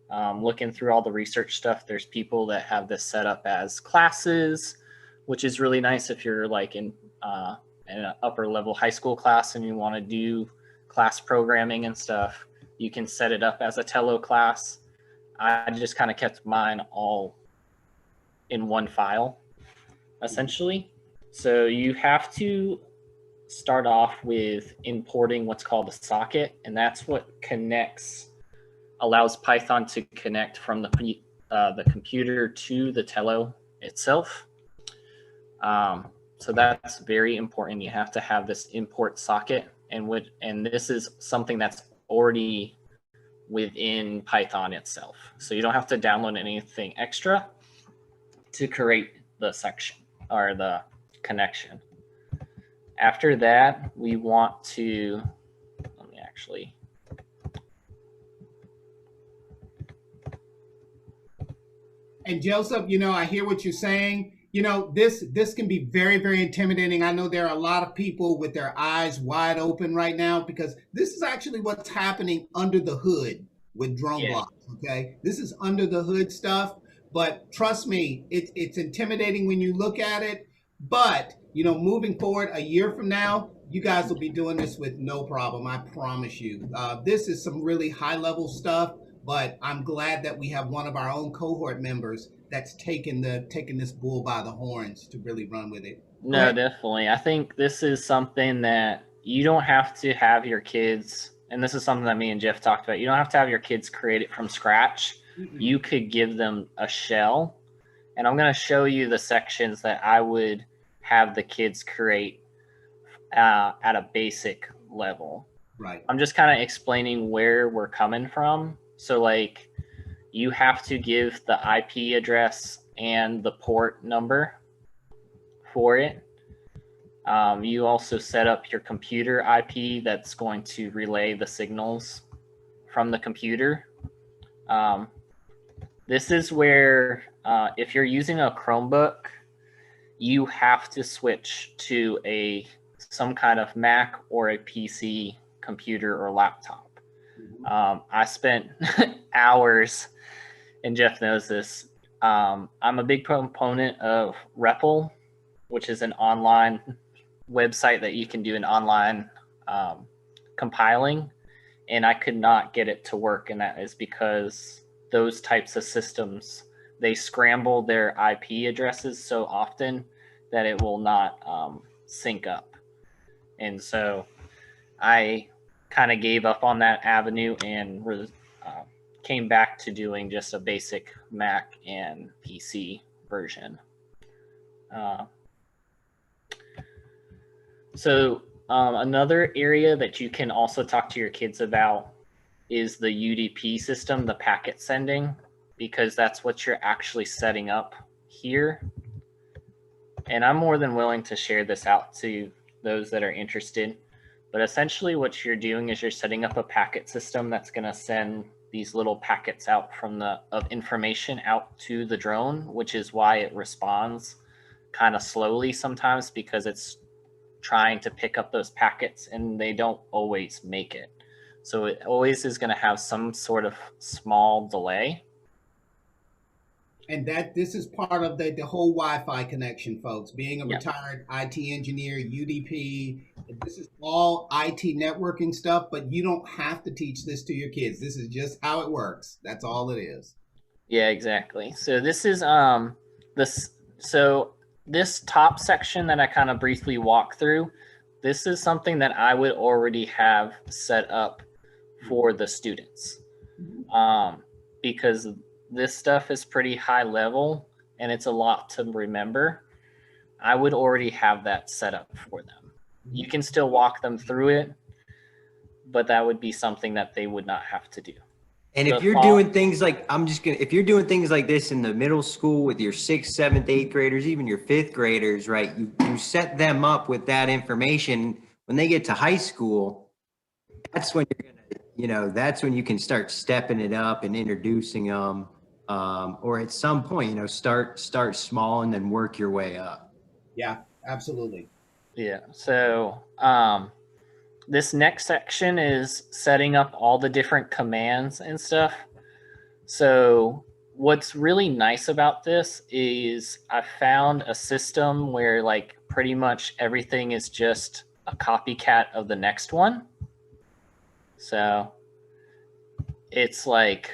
Looking through all the research stuff, there's people that have this set up as classes, which is really nice if you're like in an upper level high school class and you want to do class programming and stuff. You can set it up as a Tello class. I just kind of kept mine all in one file, essentially. So you have to start off with importing what's called a socket, and that's what allows Python to connect from the computer to the Tello itself. So that's very important. You have to have this import socket, and this is something that's already within Python itself. So you don't have to download anything extra to create the section or the connection. After that, we want to, let me actually, And Joseph, I hear what you're saying. This can be very, very intimidating. I know there are a lot of people with their eyes wide open right now because this is actually what's happening under the hood with drone blocks. Okay, this is under the hood stuff. But trust me, it's intimidating when you look at it. But moving forward, a year from now, you guys will be doing this with no problem. I promise you. This is some really high level stuff. But I'm glad that we have one of our own cohort members that's taking this bull by the horns to really run with it. No, definitely. I think this is something that you don't have to have your kids, and this is something that me and Jeff talked about. You don't have to have your kids create it from scratch. Mm-hmm. You could give them a shell, and I'm going to show you the sections that I would have the kids create at a basic level. Right. I'm just kind of explaining where we're coming from. So like you have to give the IP address and the port number for it. You also set up your computer IP that's going to relay the signals from the computer. This is where if you're using a Chromebook, you have to switch to some kind of Mac or a PC computer or laptop. I spent hours, and Jeff knows this. I'm a big proponent of REPL, which is an online website that you can do an online compiling, and I could not get it to work, and that is because those types of systems, they scramble their IP addresses so often that it will not sync up. And so I kind of gave up on that avenue and came back to doing just a basic Mac and PC version. So another area that you can also talk to your kids about is the UDP system, the packet sending, because that's what you're actually setting up here. And I'm more than willing to share this out to those that are interested. But essentially what you're doing is you're setting up a packet system that's going to send these little packets out of information out to the drone, which is why it responds kind of slowly sometimes, because it's trying to pick up those packets and they don't always make it. So it always is going to have some sort of small delay. And this is part of the whole Wi-Fi connection, folks. Being a retired IT engineer, UDP, this is all IT networking stuff, but you don't have to teach this to your kids. This is just how it works. That's all it is. Yeah, exactly. So this is this top section that I kind of briefly walk through, this is something that I would already have set up for the students. Because this stuff is pretty high level and it's a lot to remember. I would already have that set up for them. You can still walk them through it, but that would be something that they would not have to do. And if you're doing things like, if you're doing things like this in the middle school with your 6th, 7th, 8th graders, even your 5th graders, right? You set them up with that information. When they get to high school, that's when you're gonna, that's when you can start stepping it up and introducing them. Or at some point, start small and then work your way up. Yeah, absolutely. Yeah. So, this next section is setting up all the different commands and stuff. So what's really nice about this is I found a system where like pretty much everything is just a copycat of the next one. So it's like,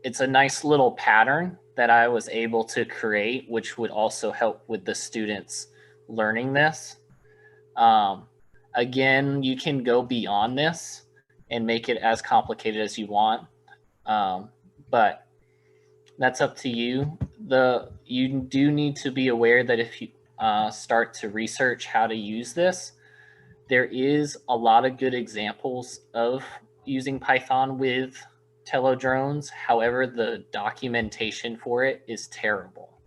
it's a nice little pattern that I was able to create, which would also help with the students learning this. Again, you can go beyond this and make it as complicated as you want, but that's up to you. You do need to be aware that if you start to research how to use this, there is a lot of good examples of using Python with Tello drones. However, the documentation for it is terrible.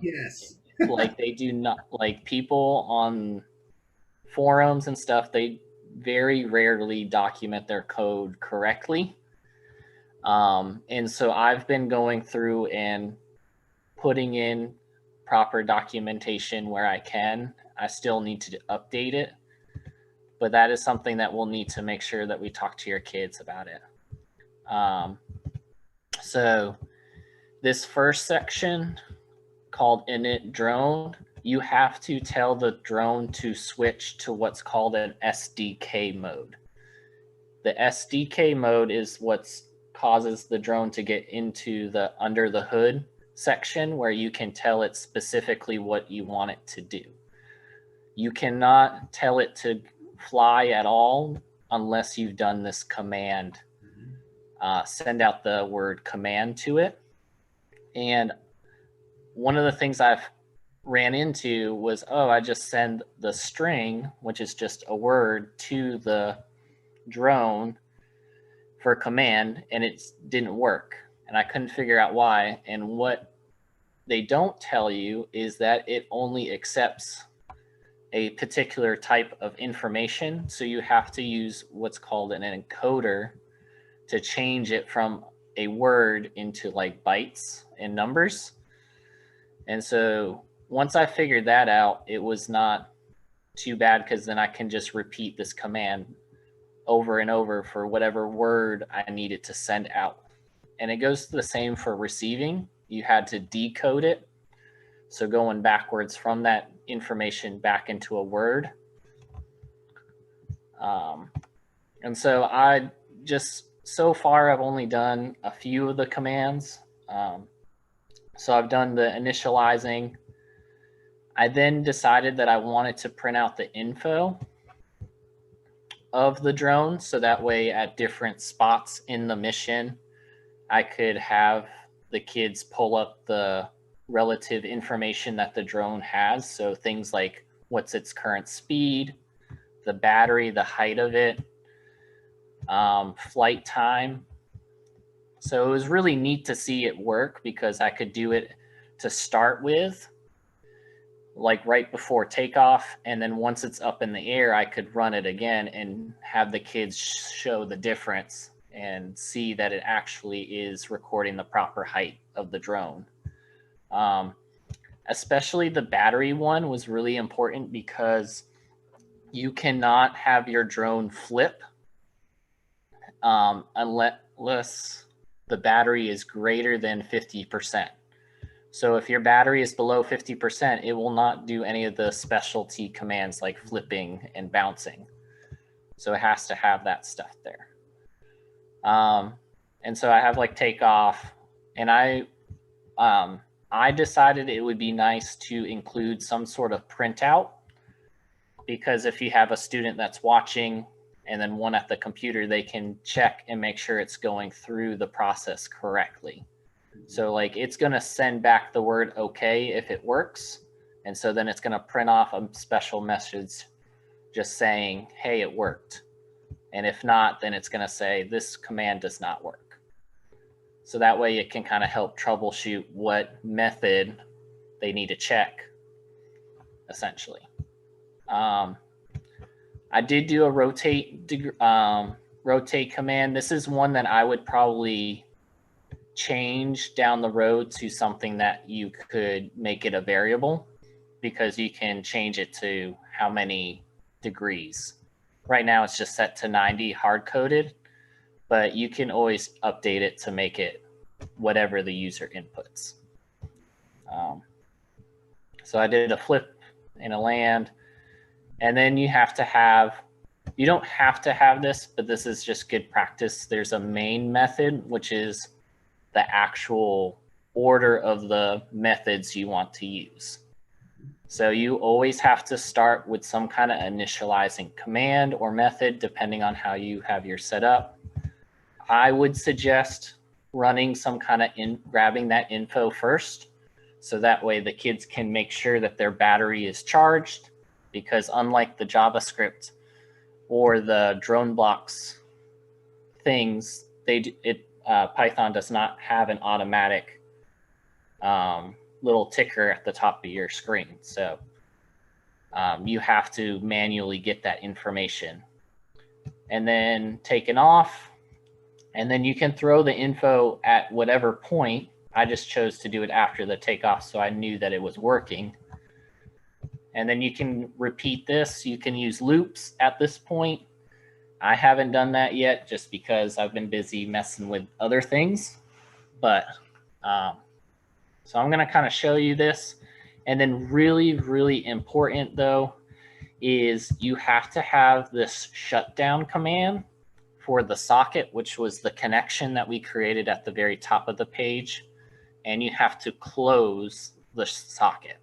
Yes. Like they do not, like people on forums and stuff, they very rarely document their code correctly. And so I've been going through and putting in proper documentation where I can. I still need to update it, but that is something that we'll need to make sure that we talk to your kids about it. So this first section called init drone, you have to tell the drone to switch to what's called an SDK mode. The SDK mode is what causes the drone to get into the under the hood section where you can tell it specifically what you want it to do. You cannot tell it to fly at all unless you've done this command. Send out the word command to it. And one of the things I've ran into was, I just send the string, which is just a word, to the drone for command, and it didn't work. And I couldn't figure out why. And what they don't tell you is that it only accepts a particular type of information. So you have to use what's called an encoder to change it from a word into like bytes and numbers. And so once I figured that out, it was not too bad because then I can just repeat this command over and over for whatever word I needed to send out. And it goes the same for receiving. You had to decode it. So going backwards from that information back into a word. And so I just, so far I've only done a few of the commands. So I've done the initializing. I then decided that I wanted to print out the info of the drone. So that way at different spots in the mission, I could have the kids pull up the relative information that the drone has. So things like what's its current speed, the battery, the height of it, flight time. So it was really neat to see it work because I could do it to start with, like right before takeoff. And then once it's up in the air, I could run it again and have the kids show the difference and see that it actually is recording the proper height of the drone. Especially the battery one was really important because you cannot have your drone flip unless the battery is greater than 50%. So if your battery is below 50%, it will not do any of the specialty commands like flipping and bouncing. So it has to have that stuff there. And so I have like takeoff, and I decided it would be nice to include some sort of printout, because if you have a student that's watching and then one at the computer, they can check and make sure it's going through the process correctly. So like it's going to send back the word okay if it works. And so then it's going to print off a special message just saying, hey, it worked. And if not, then it's going to say this command does not work. So that way it can kind of help troubleshoot what method they need to check, essentially. I did do a rotate command. This is one that I would probably change down the road to something that you could make it a variable, because you can change it to how many degrees. Right now it's just set to 90 hard-coded, but you can always update it to make it whatever the user inputs. So I did a flip and a land, and then you don't have to have this, but this is just good practice. There's a main method, which is the actual order of the methods you want to use. So you always have to start with some kind of initializing command or method, depending on how you have your setup. I would suggest running some kind of grabbing that info first, so that way the kids can make sure that their battery is charged, because unlike the JavaScript or the drone blocks things, Python does not have an automatic little ticker at the top of your screen. So you have to manually get that information and then taken off. And then you can throw the info at whatever point. I just chose to do it after the takeoff, so I knew that it was working. And then you can repeat this. You can use loops at this point. I haven't done that yet just because I've been busy messing with other things. But so I'm going to kind of show you this. And then really, really important though, is you have to have this shutdown command for the socket, which was the connection that we created at the very top of the page. And you have to close the socket.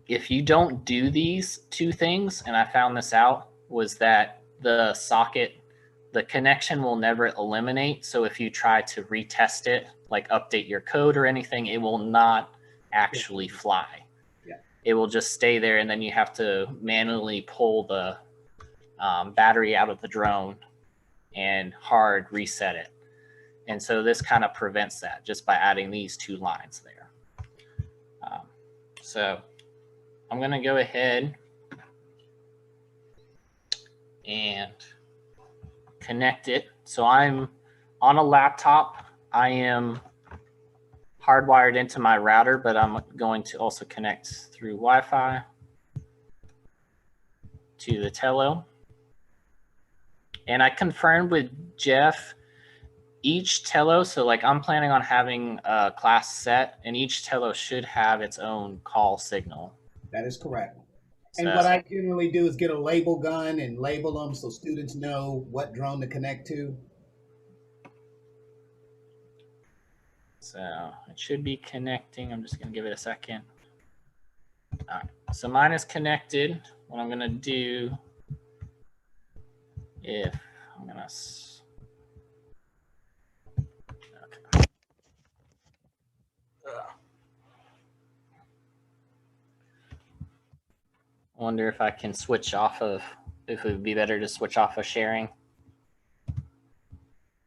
If you don't do these two things, and I found this out, was that the socket, the connection will never eliminate. So if you try to retest it, like update your code or anything, it will not actually fly. Yeah. It will just stay there, and then you have to manually pull the battery out of the drone and hard reset it. And so this kind of prevents that just by adding these two lines there. So I'm going to go ahead and connect it. So I'm on a laptop. I am hardwired into my router, but I'm going to also connect through Wi-Fi to the Tello. And I confirmed with Jeff, each Tello, so like I'm planning on having a class set, and each Tello should have its own call signal. That is correct. And what I generally do is get a label gun and label them so students know what drone to connect to. So it should be connecting. I'm just going to give it a second. All right. So mine is connected. What I'm going to do, I'm going to, okay. I wonder if I can switch off of, if it would be better to switch off of sharing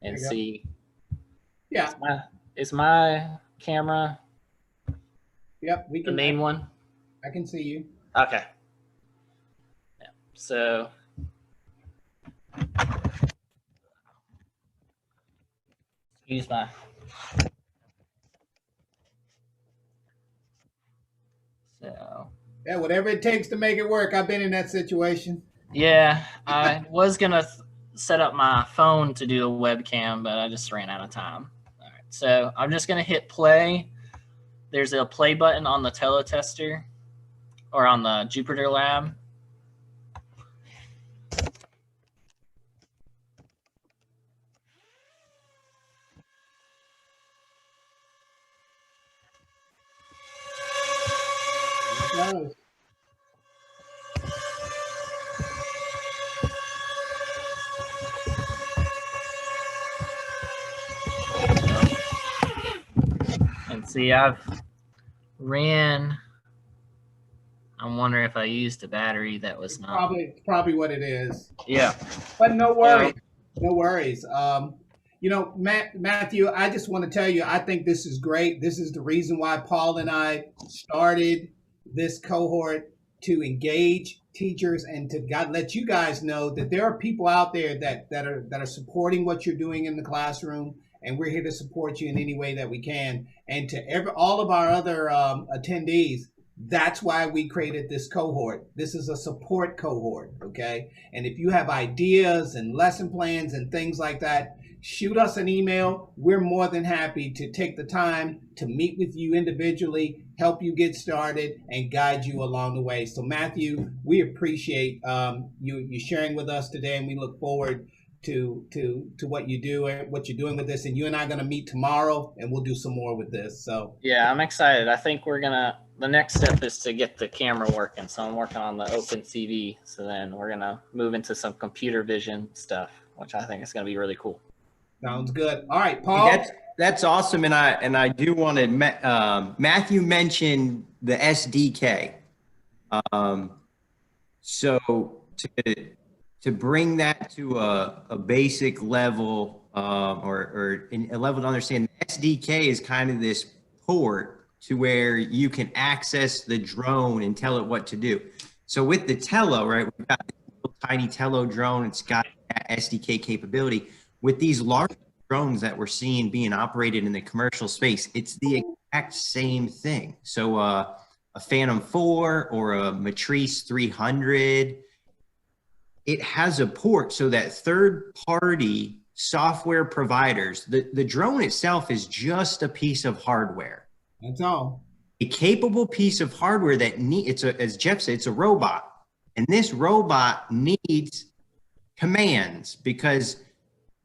and see. Yeah. Is my camera we can, the main one? I can see you. Okay. Yeah. So excuse my. So. Yeah, whatever it takes to make it work. I've been in that situation. Yeah, I was gonna set up my phone to do a webcam, but I just ran out of time. All right, so I'm just gonna hit play. There's a play button on the teletester or on the Jupyter Lab. does. And see, I've ran. I'm wondering if I used a battery that was not. Probably what it is. Yeah. But no worries. No worries. Matthew, I just want to tell you, I think this is great. This is the reason why Paul and I started this cohort, to engage teachers and to let you guys know that there are people out there that are supporting what you're doing in the classroom, and we're here to support you in any way that we can. And to all of our other attendees, that's why we created this cohort. This is a support cohort, okay? And if you have ideas and lesson plans and things like that, shoot us an email. We're more than happy to take the time to meet with you individually, help you get started, and guide you along the way. So Matthew, we appreciate you sharing with us today, and we look forward to what you do and what you're doing with this. And you and I are going to meet tomorrow, and we'll do some more with this. So yeah, I'm excited. I think the next step is to get the camera working. So I'm working on the OpenCV. So then we're going to move into some computer vision stuff, which I think is going to be really cool. Sounds good. All right, Paul. That's awesome. And I do want to, Matthew mentioned the SDK. So to bring that to a basic level, or a level to understand, SDK is kind of this port to where you can access the drone and tell it what to do. So with the Tello, right, we've got this little tiny Tello drone. It's got that SDK capability. With these large drones that we're seeing being operated in the commercial space, it's the exact same thing. So a Phantom 4 or a Matrice 300, it has a port so that third-party software providers, the drone itself is just a piece of hardware. That's all. A capable piece of hardware that as Jeff said, it's a robot. And this robot needs commands, because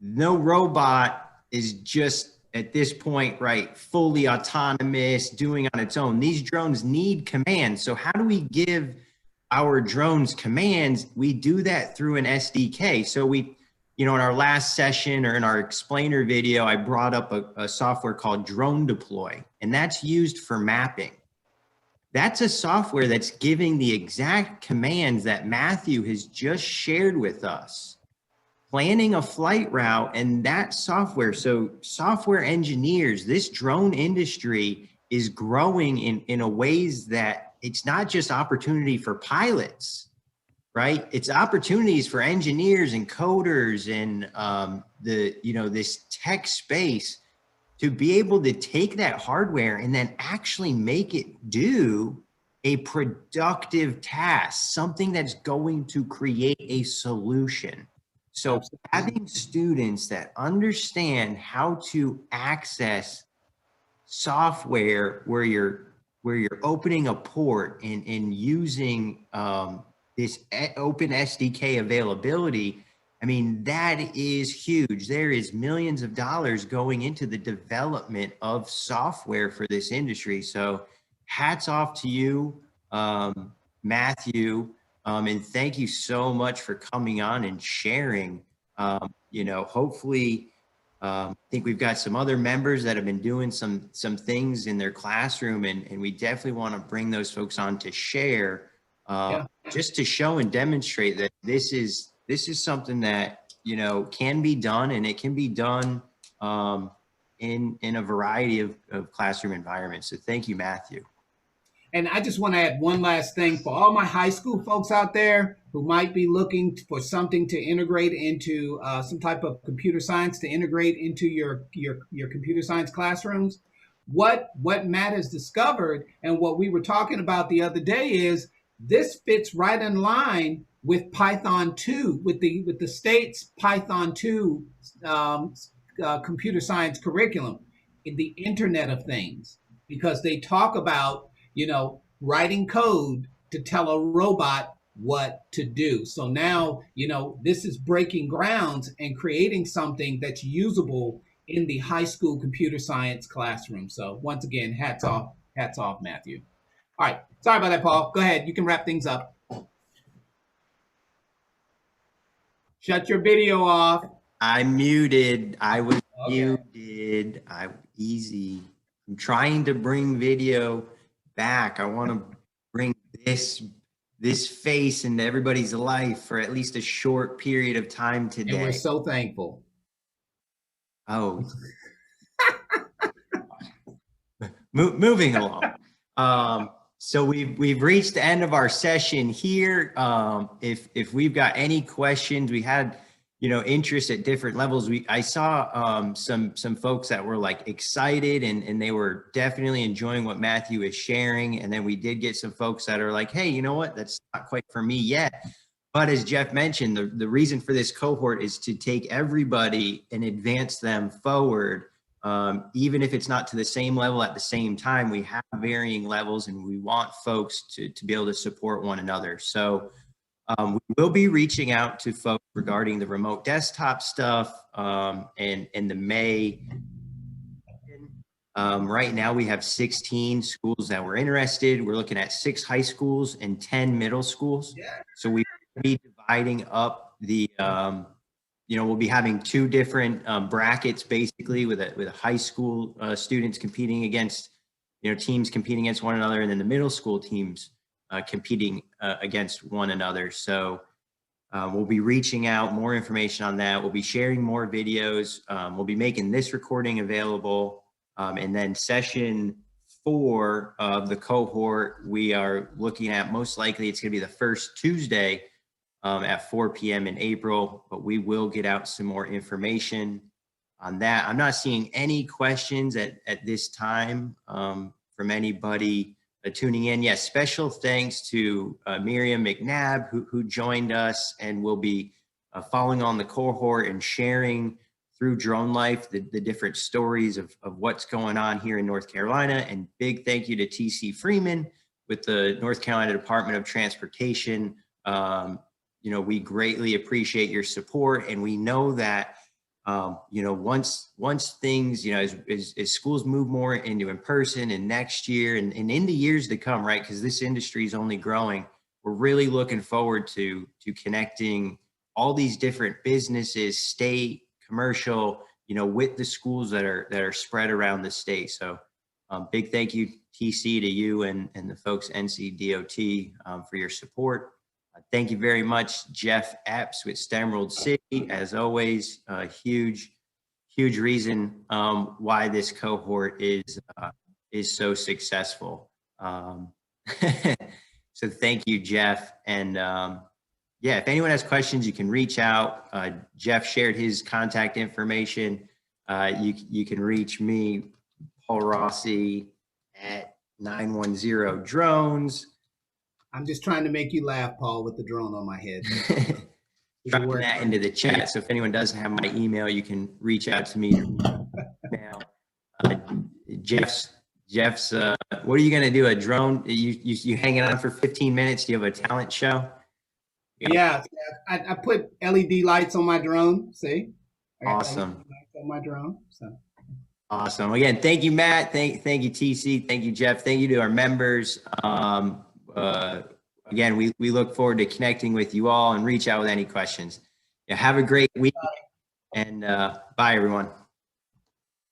no robot is just at this point, right, fully autonomous, doing on its own. These drones need commands. So how do we give our drones commands? We do that through an SDK. So in our last session or in our explainer video, I brought up a software called Drone Deploy, and that's used for mapping. That's a software that's giving the exact commands that Matthew has just shared with us, planning a flight route, and that software. So software engineers, this drone industry is growing in a ways that it's not just opportunity for pilots, right? It's opportunities for engineers and coders and this tech space to be able to take that hardware and then actually make it do a productive task, something that's going to create a solution. So having students that understand how to access software where you're opening a port and using this open SDK availability, I mean, that is huge. There is millions of dollars going into the development of software for this industry. So hats off to you, Matthew. And thank you so much for coming on and sharing. Hopefully, I think we've got some other members that have been doing some things in their classroom, and we definitely want to bring those folks on to share, just to show and demonstrate that this is something that can be done, and it can be done in a variety of classroom environments. So thank you, Matthew. And I just want to add one last thing for all my high school folks out there who might be looking for something to integrate into some type of computer science, to integrate into your computer science classrooms. What Matt has discovered and what we were talking about the other day is this fits right in line with Python 2, with the state's Python 2 computer science curriculum, in the Internet of Things, because they talk about writing code to tell a robot what to do. So now, this is breaking grounds and creating something that's usable in the high school computer science classroom. So once again, hats off, Matthew. All right. Sorry about that, Paul. Go ahead. You can wrap things up. Shut your video off. I muted. I was Okay. muted. Easy. I'm trying to bring video back. I want to bring this face into everybody's life for at least a short period of time today. And we're so thankful. Oh. Moving along. So we've reached the end of our session here. If we've got any questions, we had, interest at different levels. I saw some folks that were like excited and they were definitely enjoying what Matthew is sharing. And then we did get some folks that are like, hey, you know what? That's not quite for me yet. But as Jeff mentioned, the reason for this cohort is to take everybody and advance them forward. Even if it's not to the same level at the same time, we have varying levels and we want folks to be able to support one another. So we will be reaching out to folks regarding the remote desktop stuff and the May. Right now we have 16 schools that were interested. We're looking at 6 high schools and 10 middle schools. So we will be dividing up the we'll be having 2 different brackets, basically, with a high school students competing against, teams competing against one another, and then the middle school teams competing against one another. So we'll be reaching out, more information on that. We'll be sharing more videos. We'll be making this recording available. And then session 4 of the cohort, we are looking at, most likely it's going to be the first Tuesday at 4 p.m. in April, but we will get out some more information on that. I'm not seeing any questions at this time from anybody tuning in. Yes, special thanks to Miriam McNabb, who joined us and will be following on the cohort and sharing through Drone Life the different stories of what's going on here in North Carolina. And big thank you to TC Freeman with the North Carolina Department of Transportation. We greatly appreciate your support, and we know that, once things, as schools move more into in person and next year and in the years to come, right? Because this industry is only growing. We're really looking forward to connecting all these different businesses, state, commercial, with the schools that are spread around the state. So big thank you, TC, to you and the folks NCDOT for your support. Thank you very much, Jeff Epps with Emerald City. As always, a huge reason why this cohort is so successful. So thank you, Jeff. And if anyone has questions, you can reach out. Jeff shared his contact information. You can reach me, Paul Rossi, at 910 Drones. I'm just trying to make you laugh, Paul, with the drone on my head. Drop that into the chat. So if anyone doesn't have my email, you can reach out to me. Now, Jeff's. What are you gonna do? A drone? You hanging on for 15 minutes? Do you have a talent show? Yeah, I put LED lights on my drone. See? Awesome. Lights on my drone. So. Awesome. Again, thank you, Matt. Thank you, TC. Thank you, Jeff. Thank you to our members. Again, we look forward to connecting with you all and reach out with any questions. Have a great week, and bye, everyone.